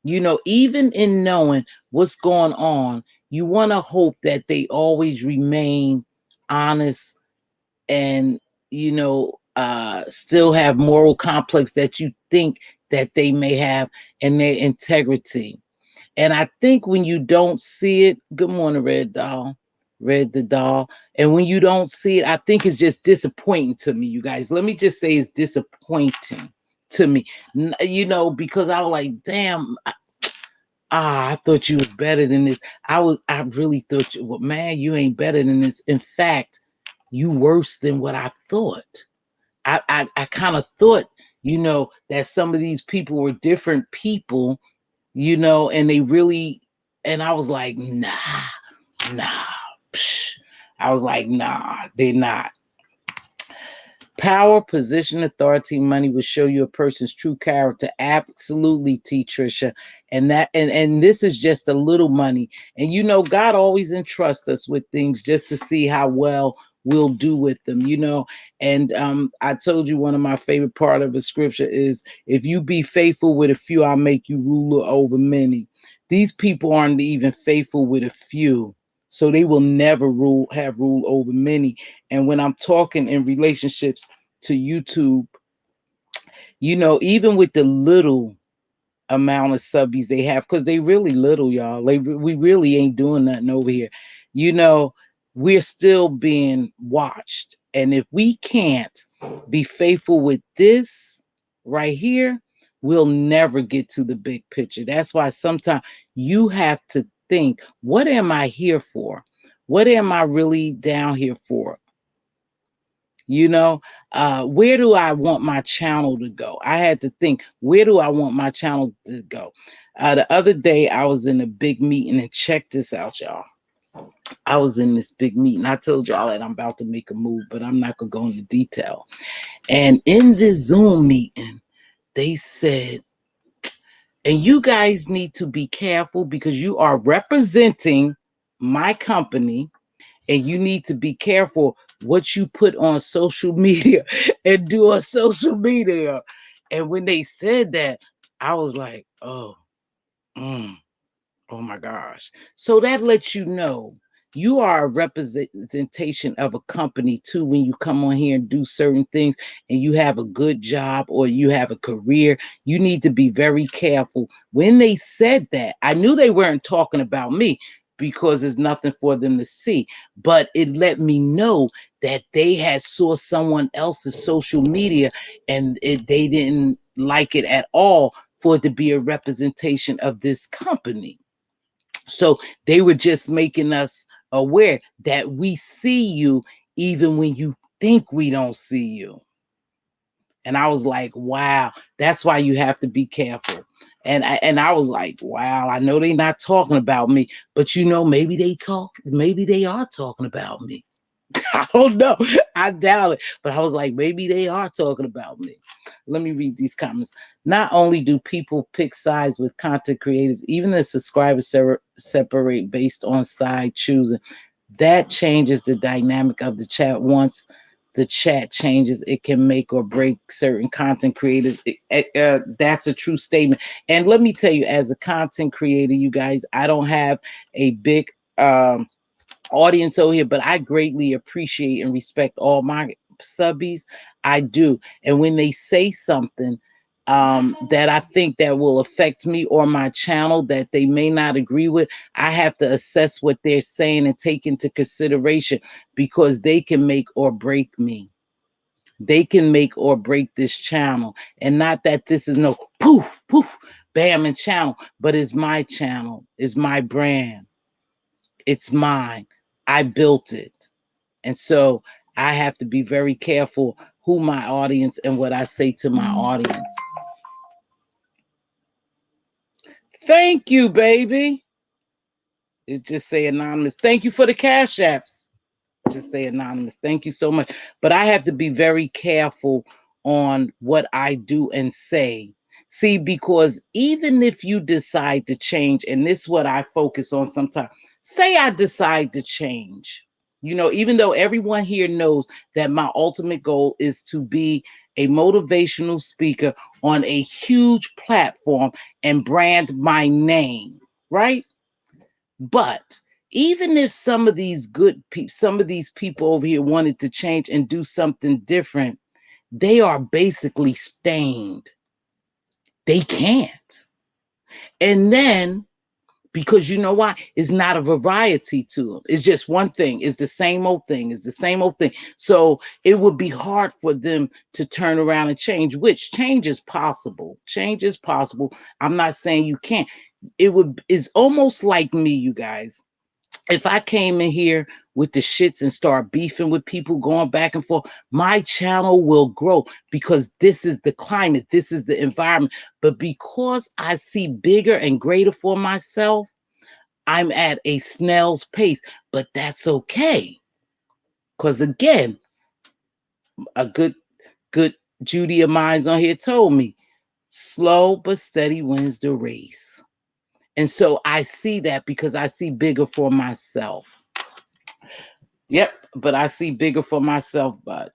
even in knowing what's going on, you want to hope that they always remain honest and, still have moral complex that you think that they may have, and their integrity. And I think when you don't see it, good morning, Red Doll, Red the Doll. And when you don't see it, I think it's just disappointing to me, you guys. Let me just say it's disappointing to me, because I was like, damn, I thought you was better than this. I really thought you, well, man, you ain't better than this. In fact, you worse than what I thought. I kind of thought, that some of these people were different people, and they really, and I was like, nah, psh. I was like, nah, they're not. Power, position, authority, money will show you a person's true character. Absolutely, T. Trisha. And this is just a little money. And God always entrusts us with things just to see how well we'll do with them, And I told you one of my favorite part of the scripture is, if you be faithful with a few, I'll make you ruler over many. These people aren't even faithful with a few. So they will never have rule over many. And when I'm talking in relationships to YouTube, even with the little amount of subbies they have, because they really little, y'all. We really ain't doing nothing over here. We're still being watched. And if we can't be faithful with this right here, we'll never get to the big picture. That's why sometimes you have to think, what am I here for? What am I really down here for? Where do I want my channel to go? I had to think, where do I want my channel to go? The other day I was in a big meeting, and check this out, y'all. I was in this big meeting. I told y'all that I'm about to make a move, but I'm not gonna go into detail. And in this Zoom meeting, they said, and you guys need to be careful because you are representing my company, and you need to be careful what you put on social media and do on social media. And when they said that, I was like, oh, oh my gosh. So that lets you know you are a representation of a company too when you come on here and do certain things and you have a good job or you have a career. You need to be very careful. When they said that, I knew they weren't talking about me because there's nothing for them to see, but it let me know that they had saw someone else's social media and they didn't like it at all for it to be a representation of this company. So they were just making us aware that we see you even when you think we don't see you. And I was like, wow, that's why you have to be careful. And I was like, wow, I know they're not talking about me, but maybe maybe they are talking about me. I don't know. I doubt it. But I was like, maybe they are talking about me. Let me read these comments. Not only do people pick sides with content creators, even the subscribers separate based on side choosing. That changes the dynamic of the chat. Once the chat changes, it can make or break certain content creators. That's a true statement. And let me tell you, as a content creator, you guys, I don't have a big audience over here, but I greatly appreciate and respect all my subbies. I do. And when they say something that I think that will affect me or my channel that they may not agree with, I have to assess what they're saying and take into consideration because they can make or break me. They can make or break this channel. And not that this is no poof, poof, bam, and channel, but it's my channel, it's my brand. It's mine. I built it. And so I have to be very careful who my audience and what I say to my audience. Thank you, baby. It just say anonymous. Thank you for the cash apps. Just say anonymous. Thank you so much. But I have to be very careful on what I do and say. See, because even if you decide to change, and this is what I focus on sometimes, say I decide to change. Even though everyone here knows that my ultimate goal is to be a motivational speaker on a huge platform and brand my name, right? But even if some of these good people, some of these people over here wanted to change and do something different, they are basically stained. They can't. And then, because you know why? It's not a variety to them. It's just one thing. It's the same old thing. It's the same old thing. So it would be hard for them to turn around and change, which change is possible. Change is possible. I'm not saying you can't. It's almost like me, you guys. If I came in here with the shits and start beefing with people, going back and forth, my channel will grow because this is the climate, this is the environment. But because I see bigger and greater for myself, I'm at a snail's pace. But that's okay. Because again, a good Judy of mine's on here told me, slow but steady wins the race. And so I see that because I see bigger for myself. Yep, but I see bigger for myself. But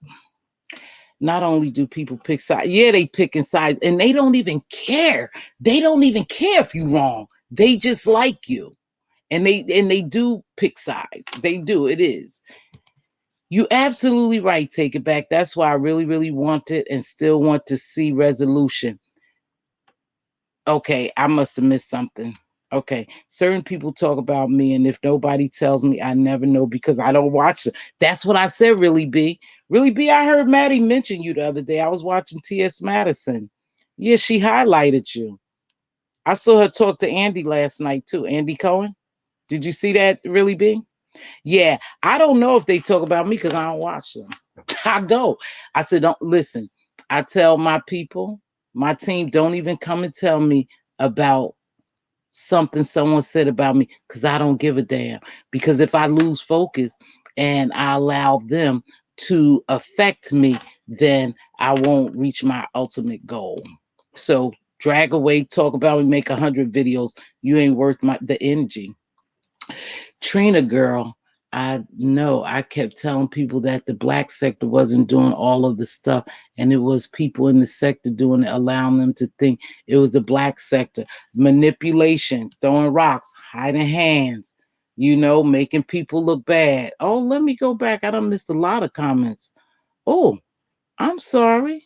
not only do people pick sides, yeah, they picking sides, and they don't even care. They don't even care if you're wrong. They just like you, and they do pick sides. They do. It is. You absolutely right. Take it back. That's why I really, really wanted and still want to see resolution. Okay, I must have missed something. Okay, certain people talk about me, and if nobody tells me, I never know because I don't watch it. That's what I said, really, B. Really, B, I heard Maddie mention you the other day. I was watching T.S. Madison. Yeah, she highlighted you. I saw her talk to Andy last night, too. Andy Cohen. Did you see that, really, B? Yeah, I don't know if they talk about me because I don't watch them. I don't. I said, don't listen. I tell my people, my team, don't even come and tell me about something someone said about me because I don't give a damn. Because if I lose focus and I allow them to affect me, then I won't reach my ultimate goal. So drag away, talk about me, make 100 videos. You ain't worth the energy. Trina girl, I know I kept telling people that the black sector wasn't doing all of the stuff, and it was people in the sector doing it, allowing them to think it was the black sector. Manipulation, throwing rocks, hiding hands, making people look bad. Oh, let me go back. I done missed a lot of comments. Oh, I'm sorry.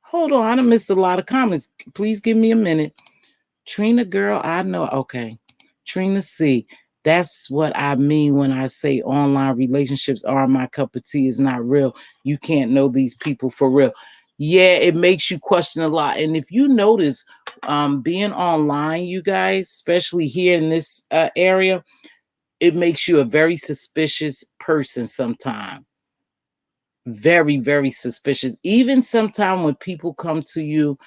Hold on. I done missed a lot of comments. Please give me a minute. Trina girl, I know. Okay. Trina C. That's what I mean when I say online relationships are my cup of tea. Is not real. You can't know these people for real. Yeah, it makes you question a lot. And if you notice, being online, you guys, especially here in this area, it makes you a very suspicious person sometimes. Very, very suspicious. Even sometimes when people come to you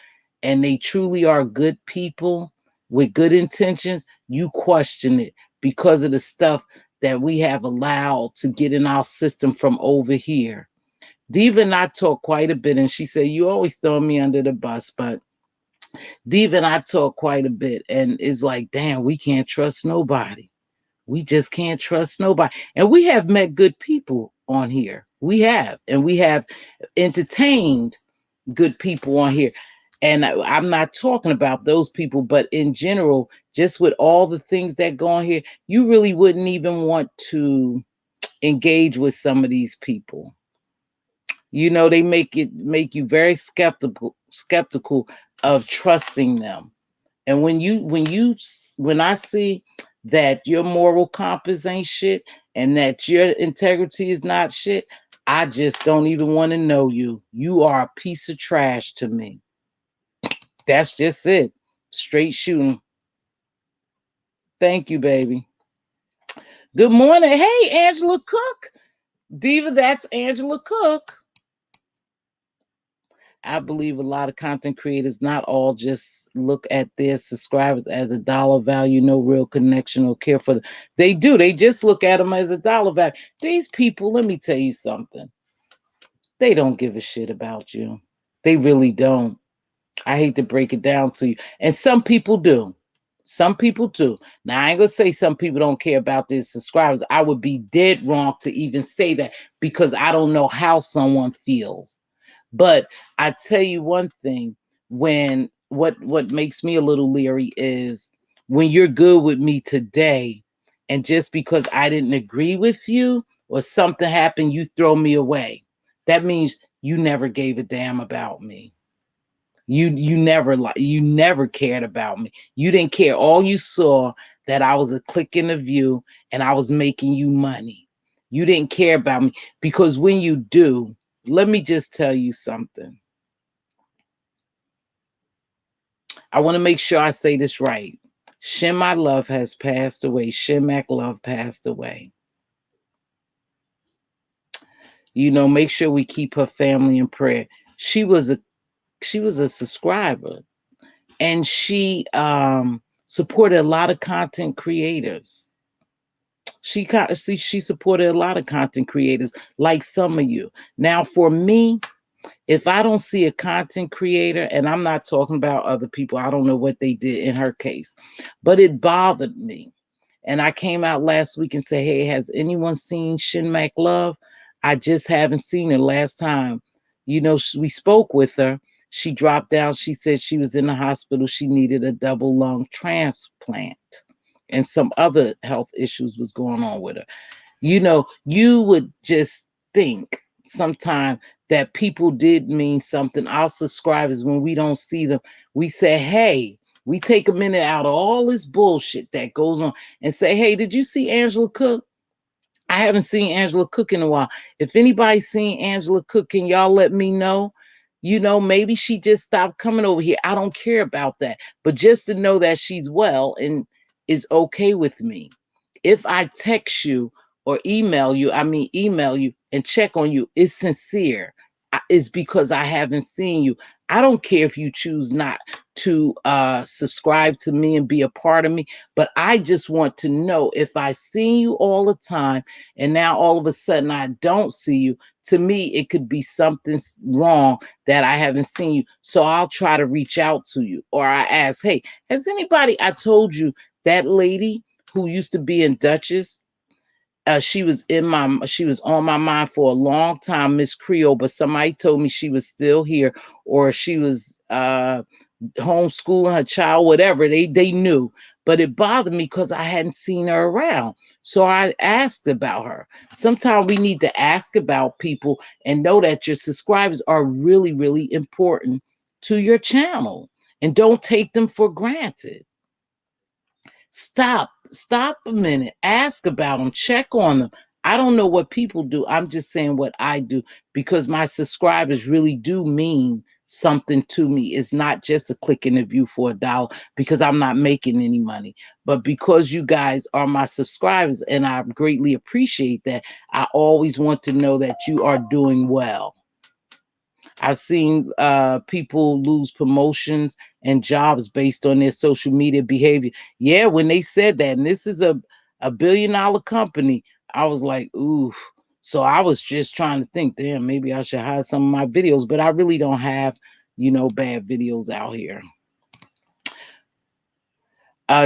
and they truly are good people with good intentions, you question it because of the stuff that we have allowed to get in our system from over here. Diva and I talk quite a bit, and she said, you always throw me under the bus, but Diva and I talk quite a bit, and it's like, damn, we can't trust nobody. We just can't trust nobody. And we have met good people on here. We have, and we have entertained good people on here. And I'm not talking about those people, but in general, just with all the things that go on here, you really wouldn't even want to engage with some of these people. They make you very skeptical of trusting them. And when I see that your moral compass ain't shit and that your integrity is not shit, I just don't even want to know you. You are a piece of trash to me. That's just it. Straight shooting. Thank you, baby. Good morning. Hey, Angela Cook. Diva, that's Angela Cook. I believe a lot of content creators not all just look at their subscribers as a dollar value, no real connection or care for them. They do. They just look at them as a dollar value. These people, let me tell you something. They don't give a shit about you. They really don't. I hate to break it down to you. And some people do. Some people do. Now, I ain't going to say some people don't care about their subscribers. I would be dead wrong to even say that because I don't know how someone feels. But I tell you one thing, when what makes me a little leery is when you're good with me today, and just because I didn't agree with you or something happened, you throw me away. That means you never gave a damn about me. You never cared about me. You didn't care. All you saw that I was a click in the view and I was making you money. You didn't care about me because when you do, let me just tell you something. I want to make sure I say this right. Shemai Love has passed away. Shemak Love passed away. You know, make sure we keep her family in prayer. She was a subscriber, and she supported a lot of content creators. She supported a lot of content creators like some of you. Now, for me, if I don't see a content creator, and I'm not talking about other people, I don't know what they did in her case, but it bothered me. And I came out last week and said, hey, has anyone seen Shin Mac Love? I just haven't seen her. Last time, we spoke with her. She dropped down. She said she was in the hospital. She needed a double lung transplant. And some other health issues was going on with her. You would just think sometimes that people did mean something. Our subscribers, when we don't see them, we say, hey, we take a minute out of all this bullshit that goes on and say, hey, did you see Angela Cook? I haven't seen Angela Cook in a while. If anybody's seen Angela Cook, can y'all let me know? Maybe she just stopped coming over here. I don't care about that. But just to know that she's well and is okay with me. If I text you or email you and check on you, it's sincere. It's because I haven't seen you. I don't care if you choose not to subscribe to me and be a part of me, but I just want to know if I see you all the time and now all of a sudden I don't see you. To me, it could be something wrong that I haven't seen you. So I'll try to reach out to you, or I ask, hey, has anybody, I told you that lady who used to be in Duchess, she was on my mind for a long time, Miss Creole, but somebody told me she was still here, or she was homeschooling her child, whatever. They knew, but it bothered me because I hadn't seen her around. So I asked about her. Sometimes we need to ask about people and know that your subscribers are really, really important to your channel, and don't take them for granted. Stop a minute, ask about them, check on them. I don't know what people do. I'm just saying what I do, because my subscribers really do mean something to me. It's not just a click in the view for $1 because I'm not making any money, but because you guys are my subscribers and I greatly appreciate that. I always want to know that you are doing well. I've seen people lose promotions and jobs based on their social media behavior. Yeah, when they said that, and this is a $1 billion company, I was like, ooh. So I was just trying to think, damn, maybe I should hide some of my videos, but I really don't have, bad videos out here.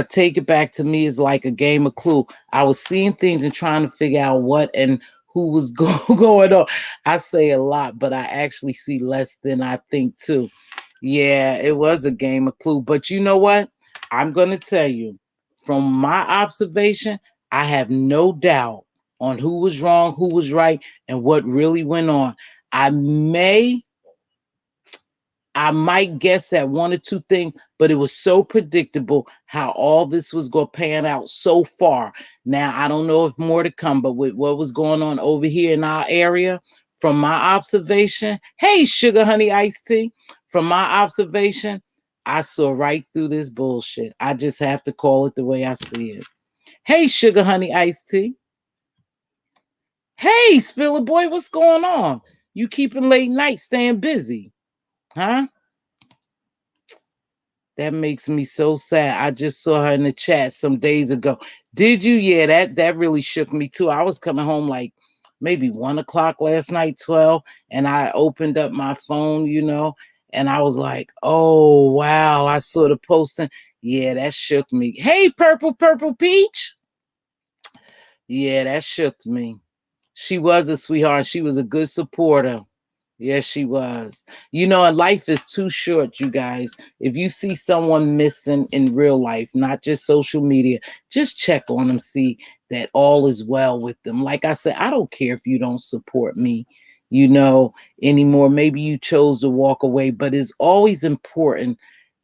Take It Back to Me is like a game of Clue. I was seeing things and trying to figure out what and who was going on. I say a lot, but I actually see less than I think too. Yeah, it was a game of Clue. But you know what? I'm going to tell you, from my observation, I have no doubt on who was wrong, who was right, and what really went on. I might guess at one or two things, but it was so predictable how all this was going to pan out so far. Now, I don't know if more to come, but with what was going on over here in our area, from my observation, hey, sugar, honey, iced tea, from my observation, I saw right through this bullshit. I just have to call it the way I see it. Hey, sugar, honey, iced tea. Hey, Spiller boy, what's going on? You keeping late night, staying busy. Huh? That makes me so sad. I just saw her in the chat some days ago. Did you? Yeah, that really shook me too. I was coming home like maybe 1 o'clock last night, 12, and I opened up my phone, and I was like, oh wow, I saw the posting. Yeah, that shook me. Hey, purple peach. Yeah, that shook me. She was a sweetheart. She was a good supporter. Yes, she was. And life is too short, you guys. If you see someone missing in real life, not just social media, just check on them, see that all is well with them. Like I said, I don't care if you don't support me, anymore. Maybe you chose to walk away, but it's always important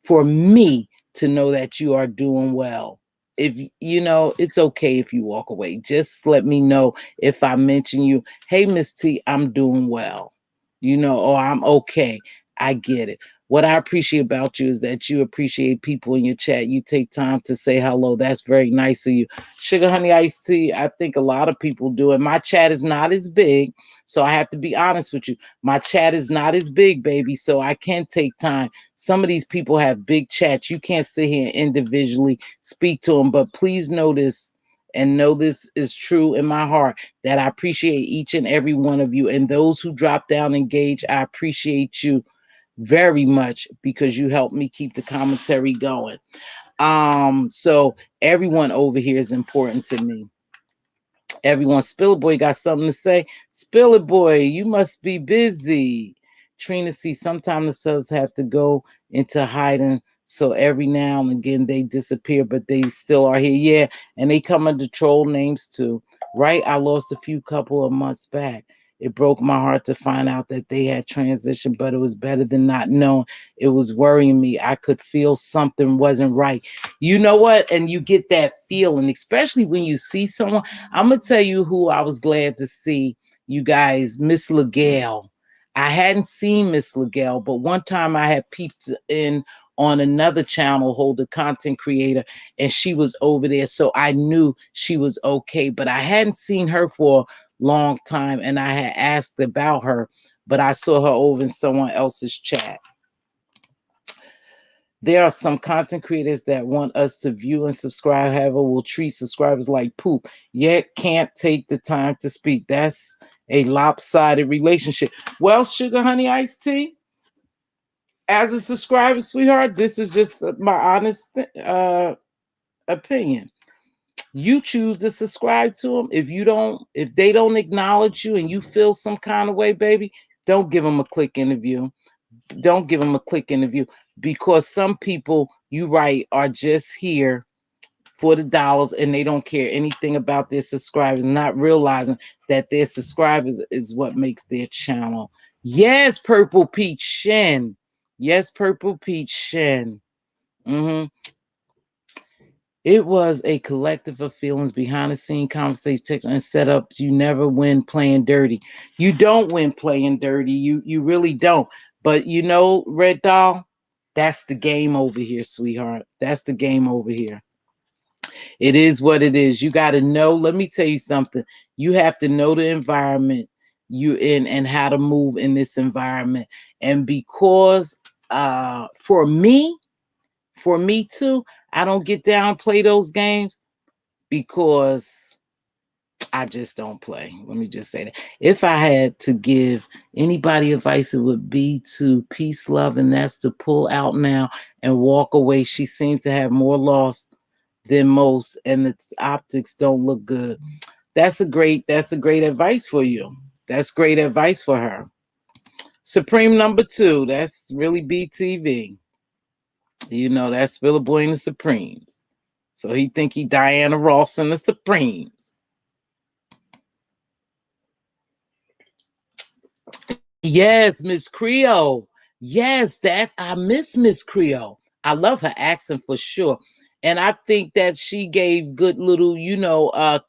for me to know that you are doing well. If it's okay if you walk away. Just let me know if I mention you. Hey, Miss T, I'm doing well. Or I'm okay. I get it. What I appreciate about you is that you appreciate people in your chat. You take time to say hello. That's very nice of you. Sugar Honey Iced Tea, I think a lot of people do it. My chat is not as big, so I have to be honest with you. My chat is not as big, baby, so I can take time. Some of these people have big chats. You can't sit here and individually speak to them, but please notice and know this is true in my heart that I appreciate each and every one of you. And those who drop down engage, I appreciate you very much because you help me keep the commentary going. So everyone over here is important to me. Everyone, Spill Boy got something to say. Spill it, boy. You must be busy. Trina C. Sometimes the subs have to go into hiding, so every now and again they disappear, but they still are here. Yeah, and they come under troll names too. Right? I lost a few couple of months back. It broke my heart to find out that they had transitioned, but it was better than not knowing. It was worrying me. I could feel something wasn't right. You know what? And you get that feeling, especially when you see someone. I'm gonna tell you who I was glad to see, you guys, Miss Legale. I hadn't seen Miss Legale, but one time I had peeped in on another channel, Holder Content Creator, and she was over there. So I knew she was okay, but I hadn't seen her for a long time, and I had asked about her, but I saw her over in someone else's chat. There are some content creators that want us to view and subscribe, however, will treat subscribers like poop, yet can't take the time to speak. That's a lopsided relationship. Well, Sugar Honey Iced Tea, as a subscriber, sweetheart, this is just my honest opinion. You choose to subscribe to them. If they don't acknowledge you and you feel some kind of way, baby, don't give them a quick interview. Don't give them a quick interview because some people, you right, are just here for the dollars and they don't care anything about their subscribers, not realizing that their subscribers is what makes their channel. Yes, Purple Peach Shen. Yes, Purple Peach Shen. Mm-hmm. It was a collective of feelings behind the scene conversations and setups. You never win playing dirty. You don't win playing dirty. You really don't. But Red Doll, that's the game over here, sweetheart. That's the game over here. It is what it is. You got to know. Let me tell you something. You have to know the environment you in and how to move in this environment. And because for me too, I don't get down and play those games because I just don't play. Let me just say that. If I had to give anybody advice, it would be to peace, love, and that's to pull out now and walk away. She seems to have more loss than most, and the optics don't look good. That's a great advice for you. That's great advice for her. Supreme number 2. That's really BTV. That's Spiller Boy and the Supremes. So he think he Diana Ross and the Supremes. Yes, Miss Creole. Yes, that I miss Miss Creole. I love her accent for sure. And I think that she gave good little,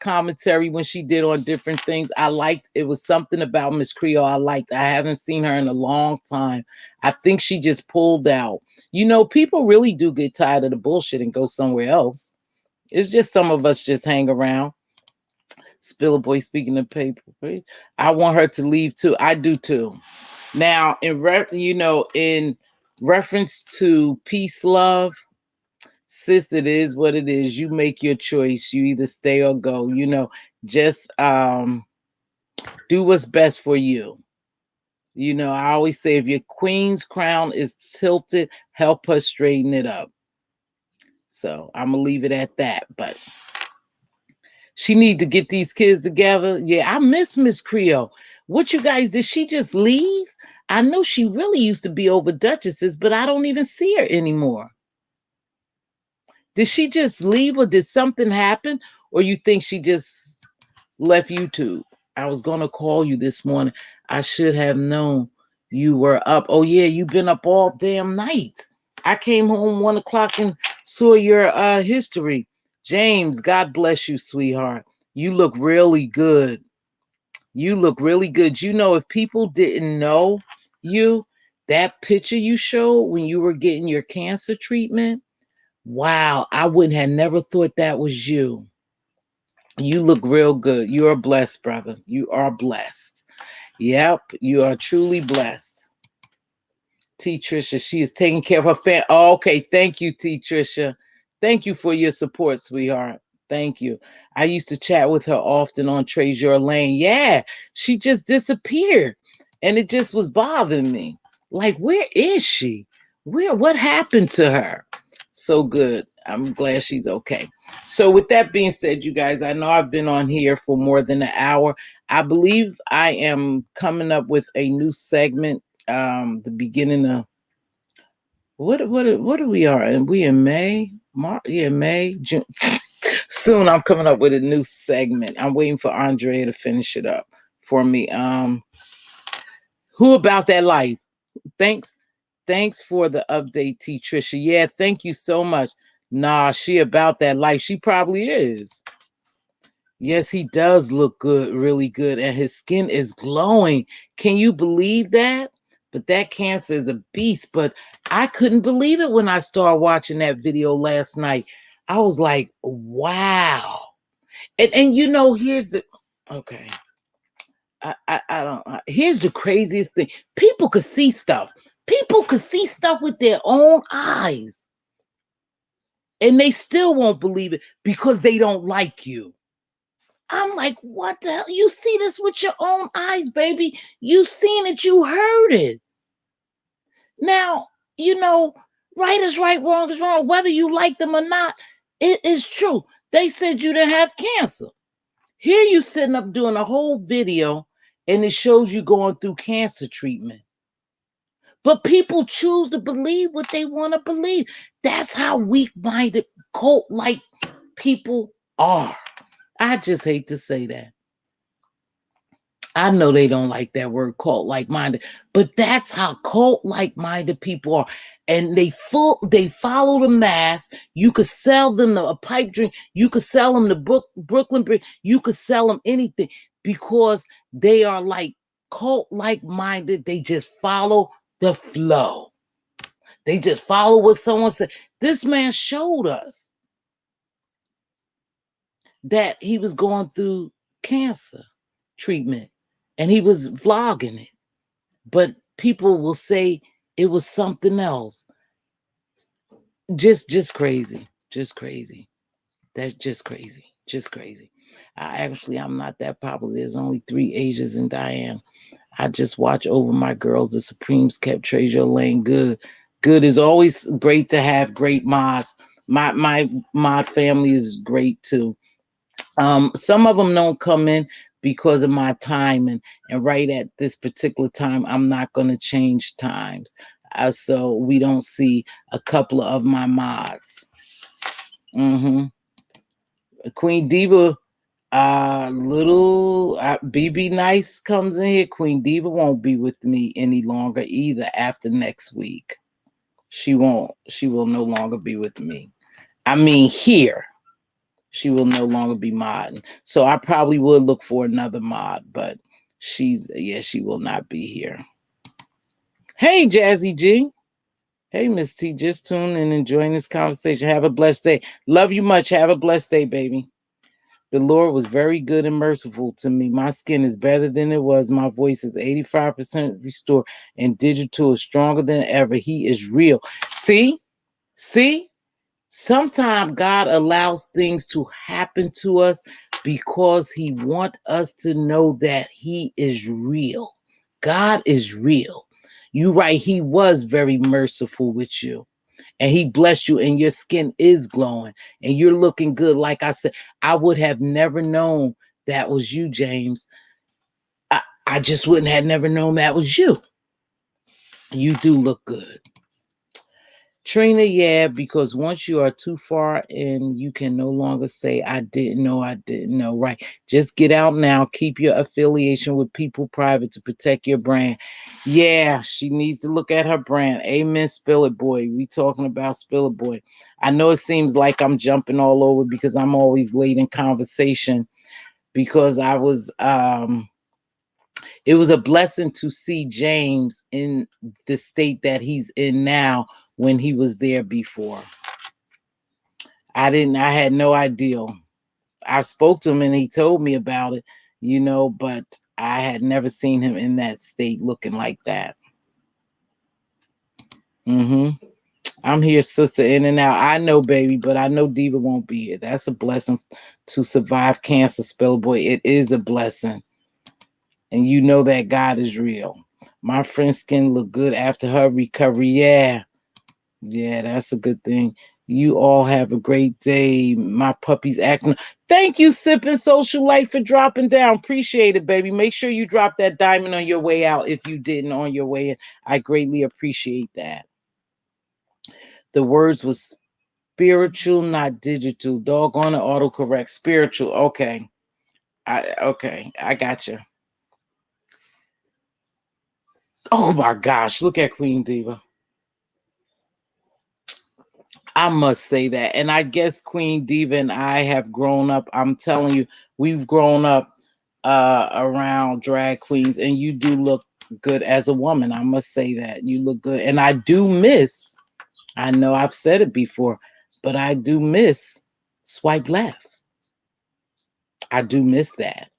commentary when she did on different things. I liked it was something about Miss Creole I liked. I haven't seen her in a long time. I think she just pulled out. People really do get tired of the bullshit and go somewhere else. It's just some of us just hang around. Spiller Boy speaking of paper. I want her to leave too. I do too. Now, in reference to peace, love, sis, it is what it is. You make your choice. You either stay or go. Just do what's best for you. I always say if your queen's crown is tilted, help her straighten it up. So I'm gonna leave it at that. But she need to get these kids together. Yeah, I miss Miss Creole. What you guys, did she just leave? I know she really used to be over Duchess's, but I don't even see her anymore. Did she just leave or did something happen? Or you think she just left YouTube? I was gonna call you this morning. I should have known you were up. Oh yeah, you've been up all damn night. I came home 1 o'clock and saw your history. James, God bless you, sweetheart. You look really good. You look really good. If people didn't know you, that picture you showed when you were getting your cancer treatment, wow, I wouldn't have never thought that was you. You look real good. You are blessed, brother. You are blessed. Yep, you are truly blessed. T. Trisha, she is taking care of her family. Oh, okay, thank you, T. Trisha. Thank you for your support, sweetheart. Thank you. I used to chat with her often on Treasure Lane. Yeah, she just disappeared. And it just was bothering me. Like, where is she? What happened to her? So good. I'm glad she's okay. So with that being said, you guys, I know I've been on here for more than an hour. I believe I am coming up with a new segment, the beginning of what are we are, and we in May, March, yeah, May, June. Soon I'm coming up with a new segment. I'm waiting for Andrea to finish it up for me. Who about that life? Thanks for the update, T. Trisha. Yeah, thank you so much. Nah, she about that life. She probably is. Yes, he does look good, really good, and his skin is glowing. Can you believe that? But that cancer is a beast. But I couldn't believe it when I started watching that video last night. I was like, wow. And here's the okay. I don't. Here's the craziest thing. People could see stuff. People could see stuff with their own eyes, and they still won't believe it because they don't like you. I'm like, what the hell? You see this with your own eyes, baby. You seen it, you heard it. Now, right is right, wrong is wrong. Whether you like them or not, it is true. They said you didn't have cancer. Here you sitting up doing a whole video and it shows you going through cancer treatment. But people choose to believe what they want to believe. That's how weak-minded, cult-like people are. I just hate to say that. I know they don't like that word cult like minded, but that's how cult like minded people are. And they follow the mass. You could sell them a pipe dream. You could sell them the Brooklyn Bridge. You could sell them anything because they are like cult like minded. They just follow the flow. They just follow what someone said. This man showed us that he was going through cancer treatment and he was vlogging it. But people will say it was something else. Just crazy. Just crazy. That's just crazy. Just crazy. I'm not that popular. There's only 3 Asians in Diane. I just watch over my girls. The Supremes kept Treasure Lane good. Good is always great to have great mods. My mod family is great too. Some of them don't come in because of my time, and right at this particular time, I'm not going to change times. So we don't see a couple of my mods. Queen Diva, little BB Nice comes in here. Queen Diva won't be with me any longer either after next week. She won't. She will no longer be with me. I mean, here. She will no longer be modding. So I probably would look for another mod, but she will not be here. Hey, Jazzy G. Hey, Miss T, just tuning and enjoying this conversation. Have a blessed day. Love you much. Have a blessed day, baby. The Lord was very good and merciful to me. My skin is better than it was. My voice is 85% restored, and digital is stronger than ever. He is real. See, sometimes God allows things to happen to us because he wants us to know that he is real. God is real. You right, he was very merciful with you. And he blessed you, and your skin is glowing, and you're looking good. Like I said, I would have never known that was you, James. I just wouldn't have never known that was you. You do look good. Trina, yeah, because once you are too far in, you can no longer say, I didn't know. Right. Just get out now. Keep your affiliation with people private to protect your brand. Yeah, she needs to look at her brand. Amen, Spill It Boy. We talking about Spill It Boy. I know it seems like I'm jumping all over because I'm always late in conversation because it was a blessing to see James in the state that he's in now when he was there before. I had no idea. I spoke to him and he told me about it, but I had never seen him in that state looking like that. I'm here, sister, in and out. I know, baby, but I know Diva won't be here. That's a blessing to survive cancer, Spell Boy. It is a blessing. And you know that God is real. My friend's skin looked good after her recovery. Yeah, that's a good thing. You all have a great day. My puppy's acting. Thank you, Sipping Social Light, for dropping down. Appreciate it, baby. Make sure you drop that diamond on your way out if you didn't on your way in. I greatly appreciate that. The words was spiritual, not digital. Doggone it, autocorrect. Spiritual. Okay. I got you. Oh my gosh, look at Queen Diva. I must say that. And I guess Queen Diva and I have grown up. I'm telling you, we've grown up around drag queens, and you do look good as a woman. I must say that. You look good. And I do miss, I know I've said it before, but I do miss swipe left. I do miss that.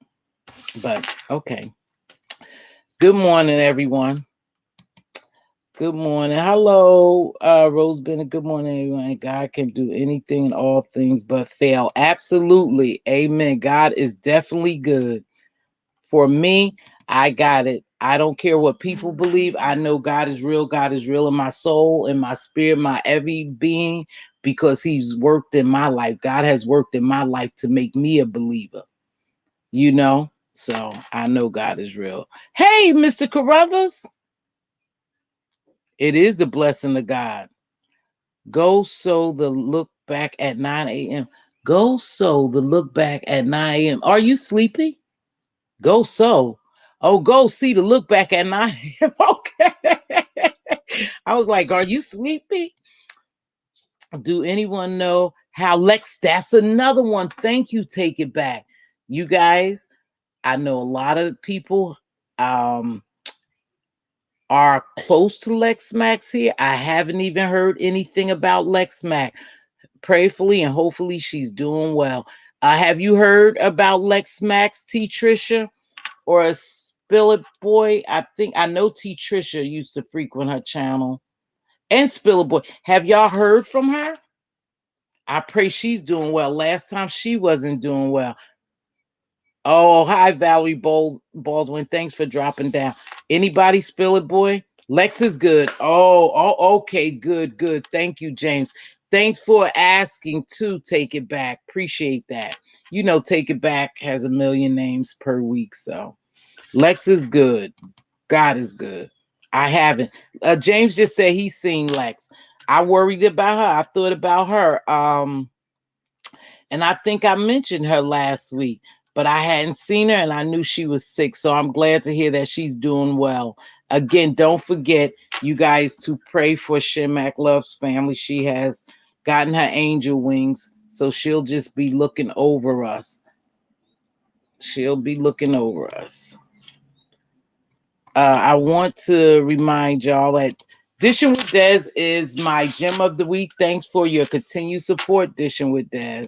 But okay. Good morning, everyone. Good morning. Hello, Rose Bennett. Good morning, everyone. God can do anything and all things but fail. Absolutely. Amen. God is definitely good. For me, I got it. I don't care what people believe. I know God is real. God is real in my soul, in my spirit, my every being, because he's worked in my life. God has worked in my life to make me a believer, So I know God is real. Hey, Mr. Carruthers. It is the blessing of God. Go sow the look back at 9 a.m. Go sow the look back at 9 a.m. Are you sleepy? Go sow. Oh, go see the look back at 9 a.m. Okay. I was like, are you sleepy? Do anyone know how Lex? That's another one. Thank you. Take it back. You guys, I know a lot of people are close to Lex Max here. I haven't even heard anything about Lex Max. Prayerfully and hopefully she's doing well. Have you heard about Lex Max, T Trisha, or a Spill It Boy? I know T Trisha used to frequent her channel, and Spill It Boy. Have y'all heard from her? I pray she's doing well. Last time she wasn't doing well. Oh, hi, Valerie Baldwin. Thanks for dropping down. Anybody Spill It Boy? Lex is good. Oh, okay, good. Thank you, James. Thanks for asking to Take It Back. Appreciate that. Take It Back has a million names per week, so Lex is good. God is good. I haven't. James just said he's seen Lex. I worried about her. I thought about her. And I think I mentioned her last week, but I hadn't seen her and I knew she was sick. So I'm glad to hear that she's doing well. Again, don't forget, you guys, to pray for Shemak Love's family. She has gotten her angel wings, so she'll just be looking over us. She'll be looking over us. I want to remind y'all that Dishing with Des is my gem of the week. Thanks for your continued support, Dishing with Des.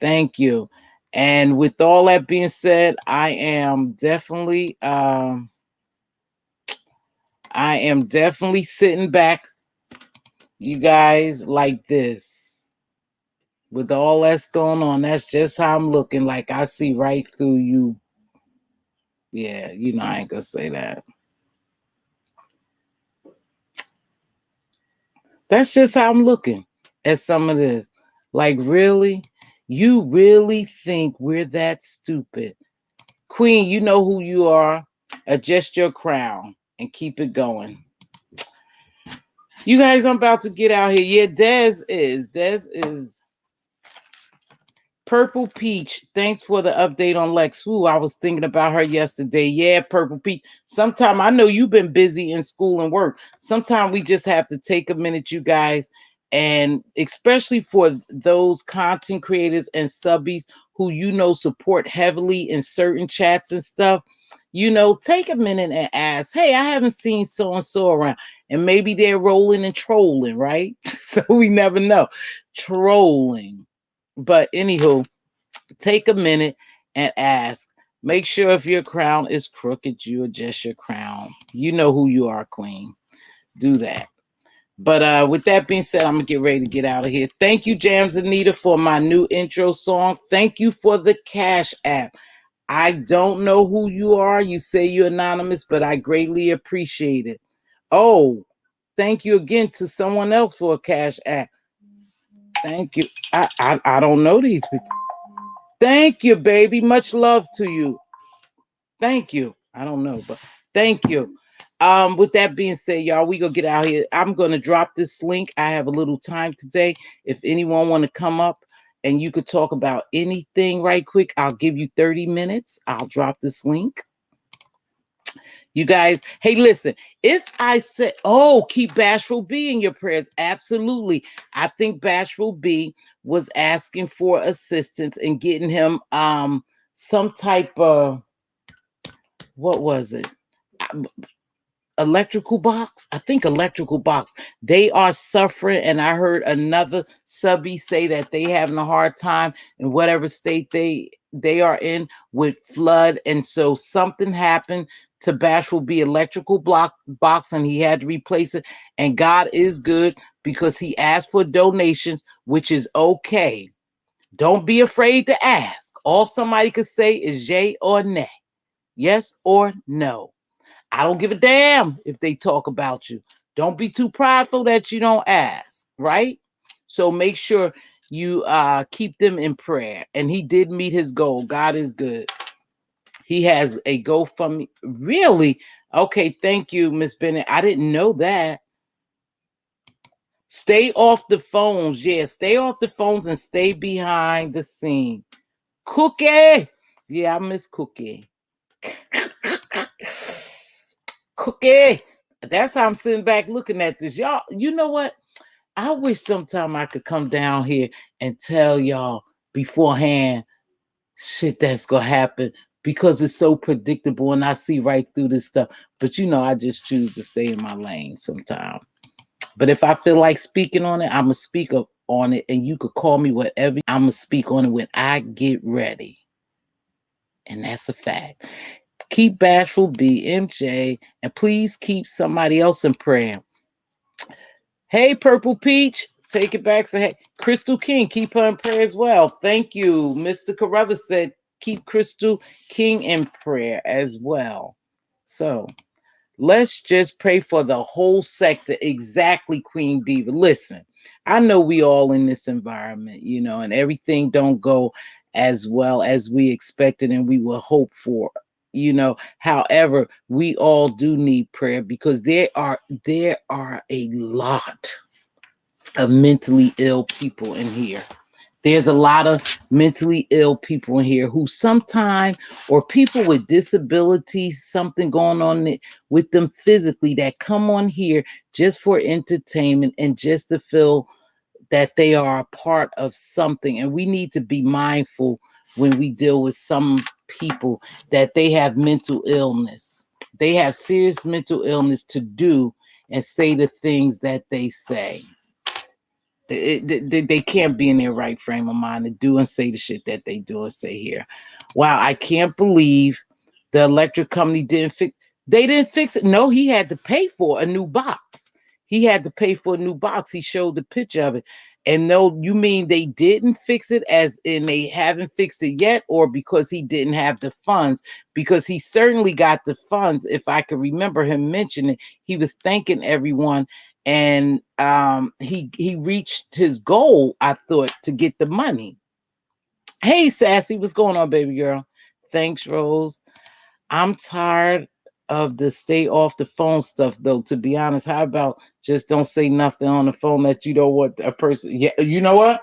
Thank you. And with all that being said, I am definitely sitting back, you guys, like this. With all that's going on, that's just how I'm looking. Like I see right through you. Yeah, I ain't gonna say that. That's just how I'm looking at some of this. Like, really? You really think we're that stupid? Queen, you know who you are. Adjust your crown and keep it going. You guys, I'm about to get out here. Yeah, Des is Purple Peach. Thanks for the update on Lex. Ooh, I was thinking about her yesterday. Yeah, Purple Peach. Sometime I know you've been busy in school and work. Sometimes we just have to take a minute, you guys, and especially for those content creators and subbies who support heavily in certain chats and stuff. Take a minute and ask, hey, I haven't seen so and so around. And maybe they're rolling and trolling, right? So we never know. Trolling. But anywho, take a minute and ask. Make sure if your crown is crooked, you adjust your crown. You know who you are, Queen. Do that. But with that being said, I'm gonna get ready to get out of here. Thank you, Jams Anita, for my new intro song. Thank you for the Cash App. I don't know who you are. You say you're anonymous, but I greatly appreciate it. Oh, thank you again to someone else for a Cash App. Thank you. I don't know these people. Thank you, baby. Much love to you. Thank you. I don't know, but thank you. With that being said, y'all, we gonna get out here. I'm gonna drop this link. I have a little time today. If anyone want to come up and you could talk about anything right quick, I'll give you 30 minutes. I'll drop this link. You guys, hey, listen, if I said, oh, keep Bashful B in your prayers, absolutely. I think Bashful B was asking for assistance in getting him some type of, what was it? Electrical box. I think electrical box. They are suffering, and I heard another subby say that they having a hard time in whatever state they are in with flood, and so something happened to Bashful B electrical box, and he had to replace it. And God is good because he asked for donations, which is okay. Don't be afraid to ask. All somebody could say is yay or nay, yes or no. I don't give a damn if they talk about you. Don't be too prideful that you don't ask, right? So make sure you keep them in prayer. And he did meet his goal. God is good. He has a GoFundMe. Really? Okay, thank you, Miss Bennett. I didn't know that. Stay off the phones. Yeah, stay off the phones and stay behind the scene. Cookie. Yeah, I miss Cookie. Cookie. That's how I'm sitting back looking at this. Y'all, you know what? I wish sometime I could come down here and tell y'all beforehand shit that's gonna happen because it's so predictable and I see right through this stuff. But I just choose to stay in my lane sometime. But if I feel like speaking on it, I'm gonna speak up on it, and you could call me whatever. I'm gonna speak on it when I get ready. And that's a fact. Keep Bashful B, MJ, and please keep somebody else in prayer. Hey, Purple Peach, take it back. Say, hey, Crystal King, keep her in prayer as well. Thank you. Mr. Carruthers said, keep Crystal King in prayer as well. So let's just pray for the whole sector. Exactly, Queen Diva. Listen, I know we all in this environment, and everything don't go as well as we expected and we will hope for. However, we all do need prayer because there are a lot of mentally ill people in here. There's a lot of mentally ill people in here who sometimes, or people with disabilities, something going on with them physically, that come on here just for entertainment and just to feel that they are a part of something. And we need to be mindful when we deal with some people that they have mental illness. They have serious mental illness to do and say the things that they say. They can't be in their right frame of mind to do and say the shit that they do and say here. Wow, I can't believe the electric company didn't fix. They didn't fix it. No, he had to pay for a new box. He had to pay for a new box. He showed the picture of it. And no, you mean they didn't fix it as in they haven't fixed it yet, or because he didn't have the funds? Because he certainly got the funds. If I could remember him mentioning, he was thanking everyone, and he reached his goal, I thought, to get the money. Hey, Sassy, what's going on, baby girl? Thanks, Rose. I'm tired of the stay off the phone stuff, though. To be honest, how about just don't say nothing on the phone that you don't want a person? Yeah, you know what?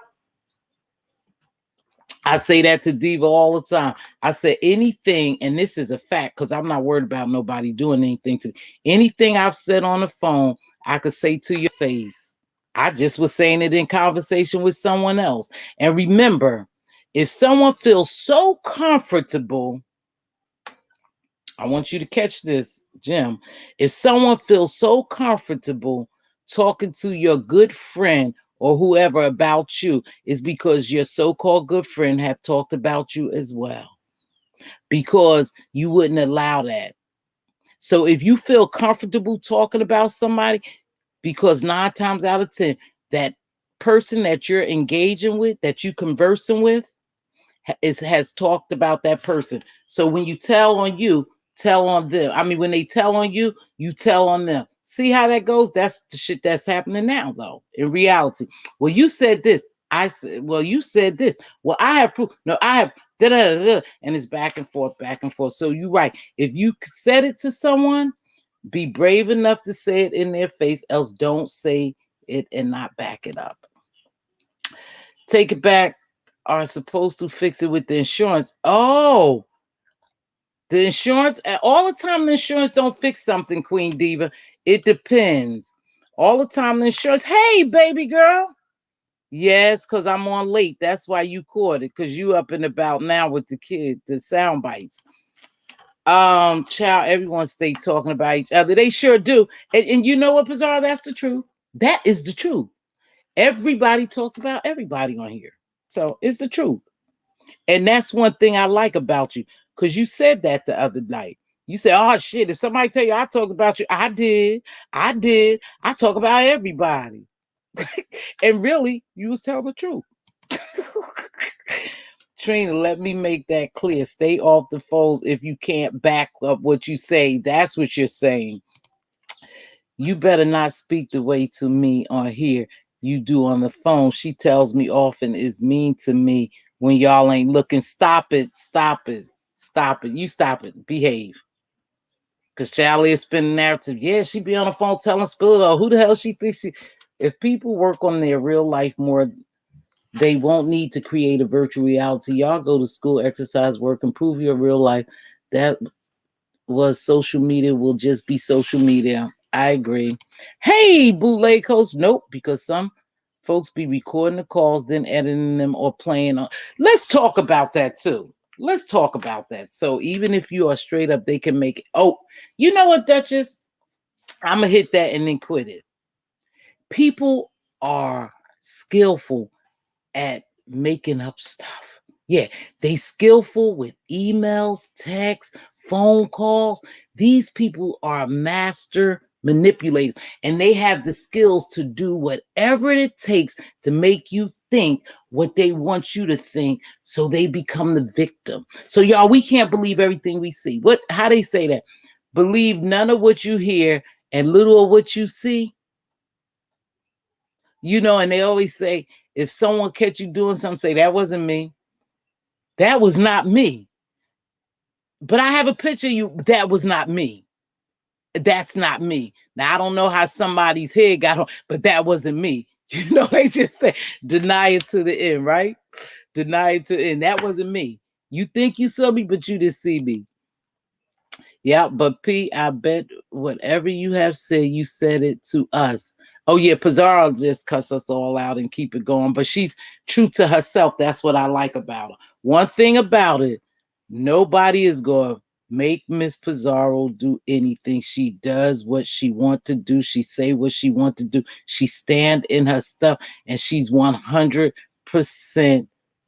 I say that to Diva all the time. I say anything, and this is a fact because I'm not worried about nobody doing anything to anything I've said on the phone. I could say to your face. I just was saying it in conversation with someone else. And remember, if someone feels so comfortable, I want you to catch this, Jim. If someone feels so comfortable talking to your good friend or whoever about you, is because your so-called good friend have talked about you as well. Because you wouldn't allow that. So if you feel comfortable talking about somebody, because 9 times out of 10, that person that you're engaging with, that you conversing with, has talked about that person. So when you tell on you, tell on them. I mean, when they tell on you, you tell on them. See how that goes? That's the shit that's happening now, though. In reality, well, you said this. I said, well, you said this. Well, I have proof. No, I have. Da, da, da, da, and it's back and forth, back and forth. So you're right. If you said it to someone, be brave enough to say it in their face. Else, don't say it and not back it up. Take it back. Are supposed to fix it with the insurance. Oh, the insurance, all the time the insurance don't fix something, Queen Diva. It depends. All the time the insurance, hey, baby girl. Yes, because I'm on late. That's why you caught it, because you up and about now with the kid, the sound bites. Child, everyone stay talking about each other. They sure do. And you know what, Pizarro? That's the truth. That is the truth. Everybody talks about everybody on here. So it's the truth. And that's one thing I like about you, because you said that the other night. You said, oh shit, if somebody tell you I talked about you, I did. I talk about everybody. And really, you was telling the truth. Trina, let me make that clear. Stay off the phones if you can't back up what you say. That's what you're saying. You better not speak the way to me on here you do on the phone. She tells me often is mean to me when y'all ain't looking. Stop it. Stop it. Stop it. You stop it. Behave. Because Charlie is spinning narrative. Yeah, she be on the phone telling Spillo. Who the hell she thinks she... If people work on their real life more, they won't need to create a virtual reality. Y'all go to school, exercise, work, improve your real life. That was social media will just be social media. I agree. Hey, bootleg coach. Nope, because some folks be recording the calls, then editing them or playing on. Let's talk about that too. Let's talk about that. So even if you are straight up, they can make it. Oh, you know what, Duchess? I'm gonna hit that and then quit it. People are skillful at making up stuff. Yeah, they skillful with emails, texts, phone calls. These people are master manipulators, and they have the skills to do whatever it takes to make you think what they want you to think, so they become the victim. So y'all, we can't believe everything we see. What, how they say that? Believe none of what you hear and little of what you see. You know, and they always say, if someone catch you doing something, say, that wasn't me. That was not me. But I have a picture of you. That was not me. That's not me. Now, I don't know how somebody's head got on, but that wasn't me. You know, they just say, deny it to the end, right? Deny it to the end. That wasn't me. You think you saw me, but you didn't see me. Yeah, but P, I bet whatever you have said, you said it to us. Oh yeah, Pizarro just cuss us all out and keep it going. But she's true to herself. That's what I like about her. One thing about it, nobody is going to Make Miss Pizarro do anything. She does what she want to do. She say what she want to do. She stand in her stuff, and she's 100%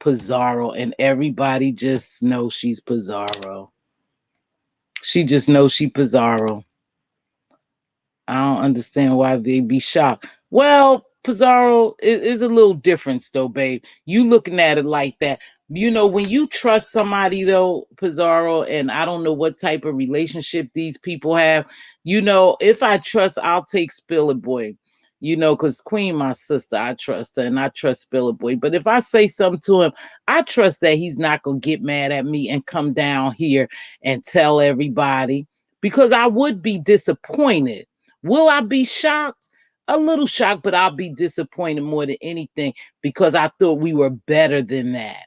Pizarro, and everybody just knows she's Pizarro. She just knows she Pizarro. I don't understand why they be shocked. Well, Pizarro is a little different though, babe. You looking at it like that. You know, when you trust somebody though, Pizarro, and I don't know what type of relationship these people have, you know, if I trust, I'll take Spiller Boy. You know, because Queen, my sister, I trust her and I trust Spiller Boy. But if I say something to him, I trust that he's not going to get mad at me and come down here and tell everybody, because I would be disappointed. Will I be shocked? A little shocked, but I'll be disappointed more than anything, because I thought we were better than that.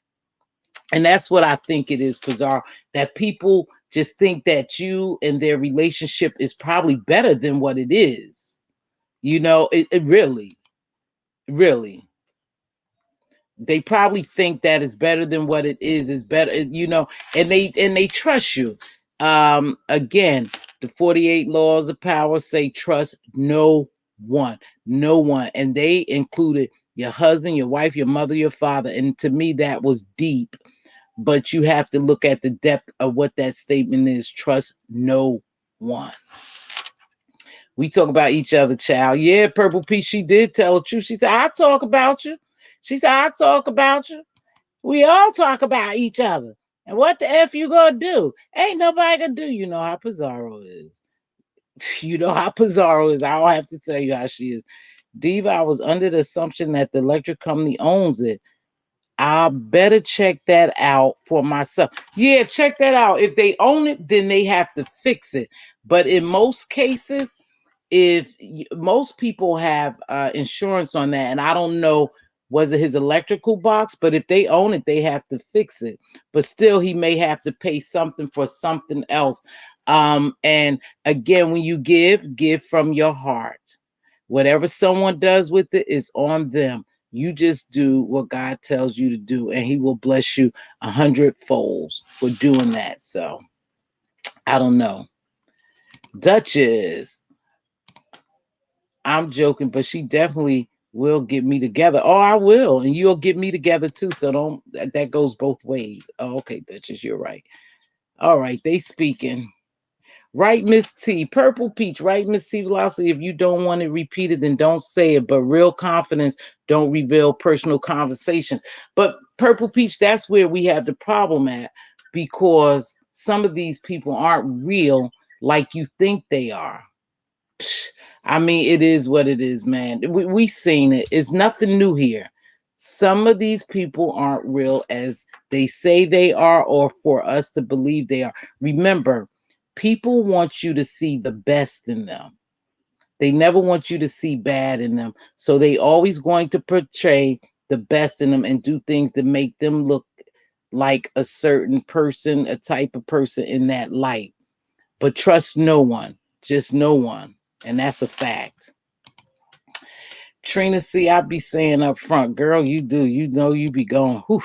And that's what I think it is, Pizarro, that people just think that you and their relationship is probably better than what it is. You know, it really, really. They probably think that it's better than what it is better, you know, and they trust you. Again, the 48 laws of power say trust no one, no one, and they included your husband, your wife, your mother, your father. And to me that was deep, but you have to look at the depth of what that statement is. Trust no one. We talk about each other, child. Yeah, Purple Peach, she did tell the truth. She said, I talk about you. She said, I talk about you. We all talk about each other. And what the F you gonna do? Ain't nobody gonna do. You know how Pizarro is. You know how Pizarro is. I don't have to tell you how she is. Diva, I was under the assumption that the electric company owns it. I better check that out for myself. Yeah, check that out. If they own it, then they have to fix it. But in most cases, if most people have insurance on that, and I don't know, was it his electrical box, but if they own it, they have to fix it. But still, he may have to pay something for something else. And again, when you give from your heart. Whatever someone does with it is on them. You just do what God tells you to do, and he will bless you 100-fold for doing that. So I don't know. Duchess, I'm joking, but she definitely will get me together. Oh, I will. And you'll get me together too. So that goes both ways. Oh, okay, Duchess, you're right. All right, they speaking. Right, Miss T. Purple Peach, right, Mz.Teavalocity. If you don't want it repeated, then don't say it. But real confidence don't reveal personal conversation. But Purple Peach, that's where we have the problem at, because some of these people aren't real like you think they are. I mean, it is what it is, man. We seen it. It's nothing new here. Some of these people aren't real as they say they are, or for us to believe they are. Remember, people want you to see the best in them. They never want you to see bad in them. So they always going to portray the best in them and do things to make them look like a certain person, a type of person in that light. But trust no one, just no one. And that's a fact. Trina C, I be saying up front, girl, you do. You know you be going, whew,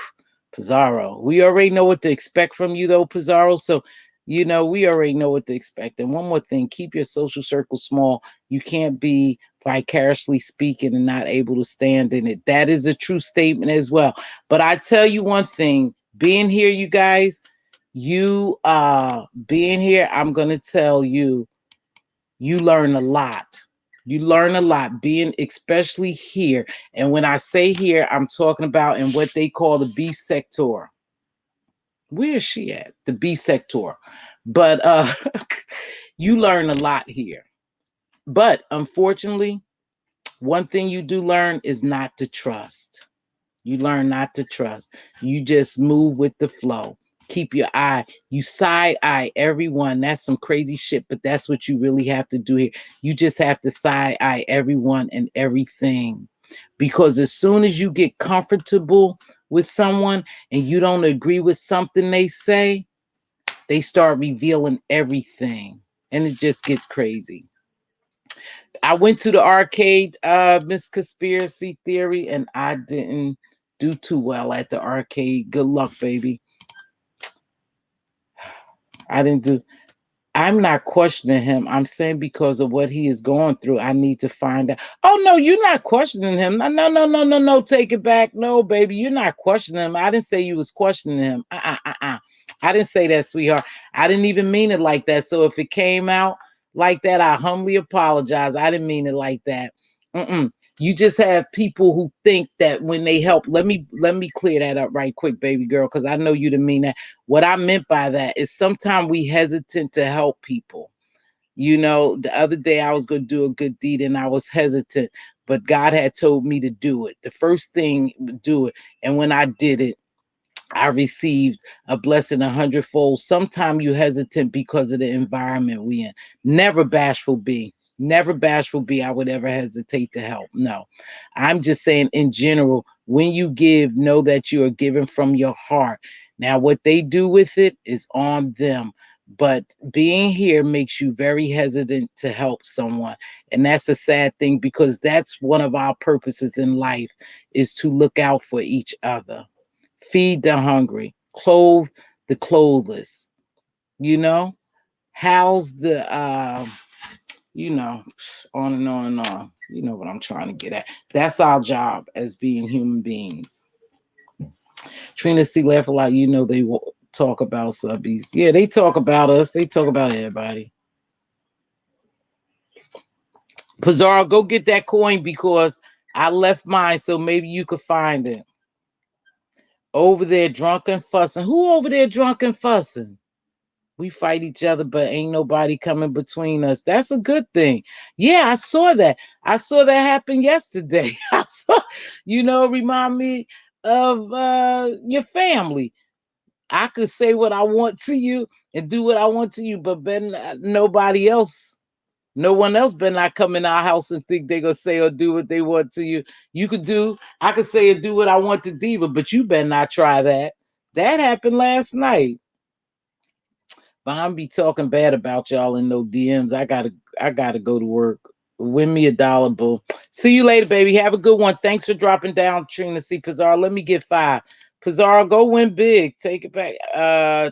Pizarro. We already know what to expect from you, though, Pizarro. So, you know, we already know what to expect. And one more thing, keep your social circle small. You can't be vicariously speaking and not able to stand in it. That is a true statement as well. But I tell you one thing, being here, you guys, you being here, I'm gonna tell you, you learn a lot. You learn a lot being, especially here. And when I say here, I'm talking about in what they call the beef sector. Where is she at? The beef sector. But you learn a lot here. But unfortunately, one thing you do learn is not to trust. You learn not to trust. You just move with the flow. Keep your eye. You side eye everyone. That's some crazy shit, but that's what you really have to do here. You just have to side eye everyone and everything. Because as soon as you get comfortable with someone and you don't agree with something they say, they start revealing everything. And it just gets crazy. I went to the arcade, Miss Conspiracy Theory, and I didn't do too well at the arcade. Good luck, baby. I didn't do. I'm not questioning him. I'm saying because of what he is going through, I need to find out. Oh no, you're not questioning him. No, no, no, no, no, no. Take it back. No, baby, you're not questioning him. I didn't say you was questioning him. I didn't say that, sweetheart. I didn't even mean it like that. So if it came out like that, I humbly apologize. I didn't mean it like that. Mm-mm. You just have people who think that when they help. Let me clear that up right quick, baby girl, because I know you didn't mean that. What I meant by that is sometimes we hesitant to help people. You know, the other day I was going to do a good deed and I was hesitant, but God had told me to do it. The first thing, do it. And when I did it, I received a blessing 100-fold. Sometimes you hesitant because of the environment we in. Never bashful be. Never bashful be. I would ever hesitate to help. No. I'm just saying in general, when you give, know that you are giving from your heart. Now, what they do with it is on them. But being here makes you very hesitant to help someone. And that's a sad thing because that's one of our purposes in life is to look out for each other, feed the hungry, clothe the clothless, you know, house the you know, on and on and on. You know what I'm trying to get at. That's our job as being human beings. Trina C laugh a lot. You know they talk about subbies. Yeah, they talk about us. They talk about everybody. Pizarro, go get that coin because I left mine, so maybe you could find it. Over there drunk and fussing. Who over there drunk and fussing? We fight each other, but ain't nobody coming between us. That's a good thing. Yeah, I saw that. I saw that happen yesterday. I saw, remind me of your family. I could say what I want to you and do what I want to you, but then nobody else, no one else better not come in our house and think they're gonna say or do what they want to you. I could say and do what I want to Diva, but you better not try that. That happened last night. But I'm be talking bad about y'all in no DMs. I gotta go to work. Win me $1, boo. See you later, baby. Have a good one. Thanks for dropping down, Trina C. Pizarro. Let me get 5. Pizarro, go win big. Take it back.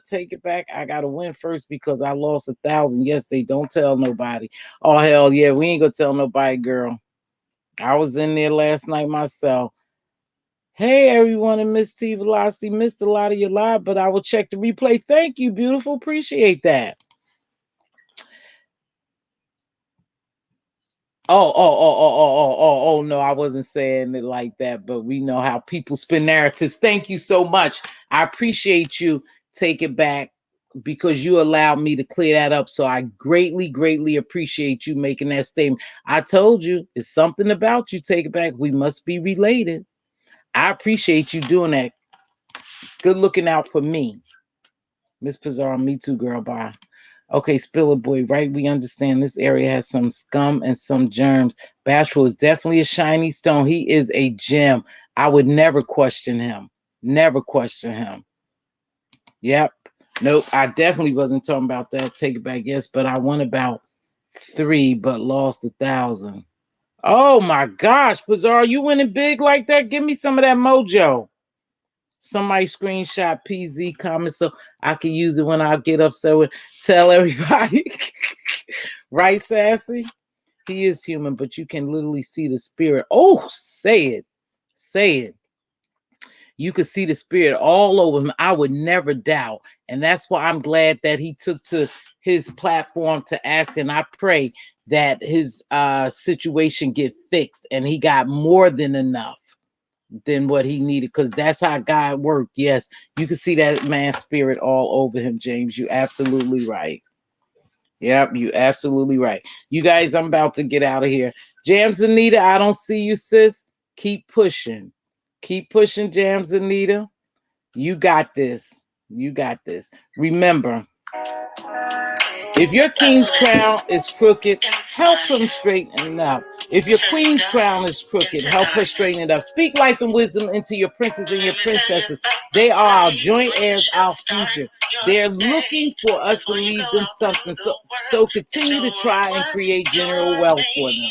Take it back. I gotta win first because I lost 1,000 yesterday. Don't tell nobody. Oh hell yeah, we ain't gonna tell nobody, girl. I was in there last night myself. Hey everyone in Mz.Teavalocity. Missed a lot of your live, but I will check the replay. Thank you, beautiful. Appreciate that. Oh, no, I wasn't saying it like that, but we know how people spin narratives. Thank you so much. I appreciate you. Take it back because you allowed me to clear that up. So I greatly, greatly appreciate you making that statement. I told you it's something about you. Take it back. We must be related. I appreciate you doing that. Good looking out for me. Miss Pizarro, me too, girl. Bye. Okay, Spiller Boy, right? We understand this area has some scum and some germs. Bashful is definitely a shiny stone. He is a gem. I would never question him. Never question him. Yep. Nope. I definitely wasn't talking about that. Take it back. Yes, but I won about 3, but lost 1,000. Oh my gosh, Pizarro, you winning big like that? Give me some of that mojo. Somebody screenshot PZ comment so I can use it when I get upset with tell everybody. Right, Sassy? He is human, but you can literally see the spirit. Oh, say it. Say it. You could see the spirit all over him. I would never doubt. And that's why I'm glad that he took to his platform to ask. And I pray that his situation get fixed and he got more than enough than what he needed, because that's how God worked. Yes, you can see that man's spirit all over him, James. You absolutely right. Yep, you absolutely right. You guys, I'm about to get out of here. Jams Anita, I don't see you, sis. Keep pushing. Keep pushing, Jams Anita. You got this. You got this. Remember, if your king's crown is crooked, help him straighten it up. If your queen's crown is crooked, help her straighten it up. Speak life and wisdom into your princes and your princesses. They are our joint heirs, our future. They're looking for us to leave them something. So continue to try and create general wealth for them.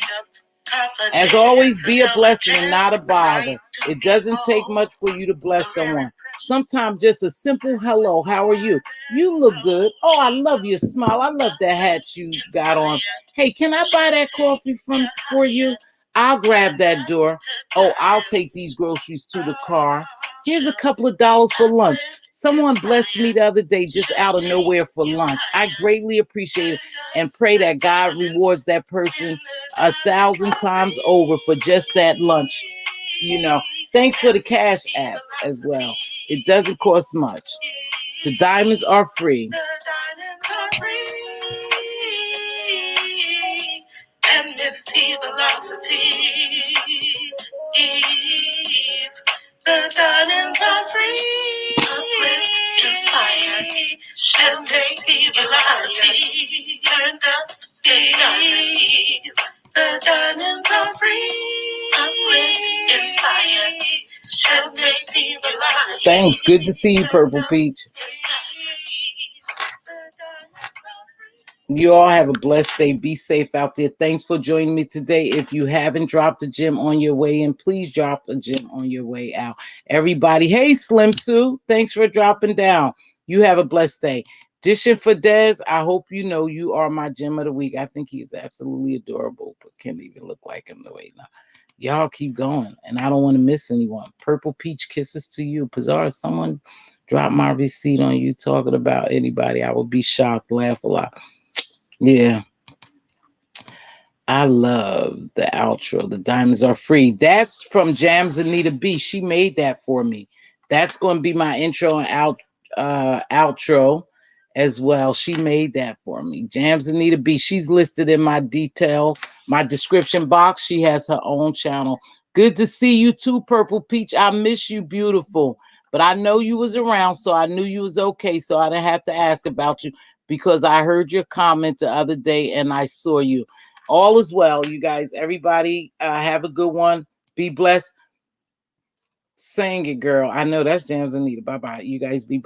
As always, be a blessing and not a bother. It doesn't take much for you to bless someone. Sometimes just a simple hello, how are you? You look good. Oh, I love your smile. I love that hat you got on. Hey, can I buy that coffee for you? I'll grab that door. Oh, I'll take these groceries to the car. Here's a couple of dollars for lunch. Someone blessed me the other day just out of nowhere for lunch. I greatly appreciate it and pray that God rewards that person 1,000 times over for just that lunch. You know, thanks for the cash apps as well. It doesn't cost much. The diamonds are free. And Mz.Teavalocity is the diamonds are free. Uplift, inspire, and Mz.Teavalocity turn dust to diamonds. The diamonds are free. Uplift, inspire, and Mz.Teavalocity. Thanks. Good to see you, Purple Peach. You all have a blessed day. Be safe out there. Thanks for joining me today. If you haven't dropped a gem on your way in, please drop a gem on your way out. Everybody, hey, Slim too. Thanks for dropping down. You have a blessed day. Dishing for Des, I hope you know you are my gem of the week. I think he's absolutely adorable, but can't even look like him the way now. Y'all keep going, and I don't want to miss anyone. Purple Peach, kisses to you. Pizarro, someone drop my receipt on you talking about anybody. I would be shocked, laugh a lot. Yeah. I love the outro. The diamonds are free. That's from Jams Anita B. She made that for me. That's going to be my intro and outro as well. She made that for me. Jams Anita B. She's listed in my description box. She has her own channel. Good to see you too, Purple Peach. I miss you, beautiful. But I know you was around, so I knew you was okay. So I didn't have to ask about you because I heard your comment the other day and I saw you. All is well, you guys. Everybody have a good one. Be blessed. Sing it, girl. I know that's Jams Anita. Bye-bye. You guys be blessed.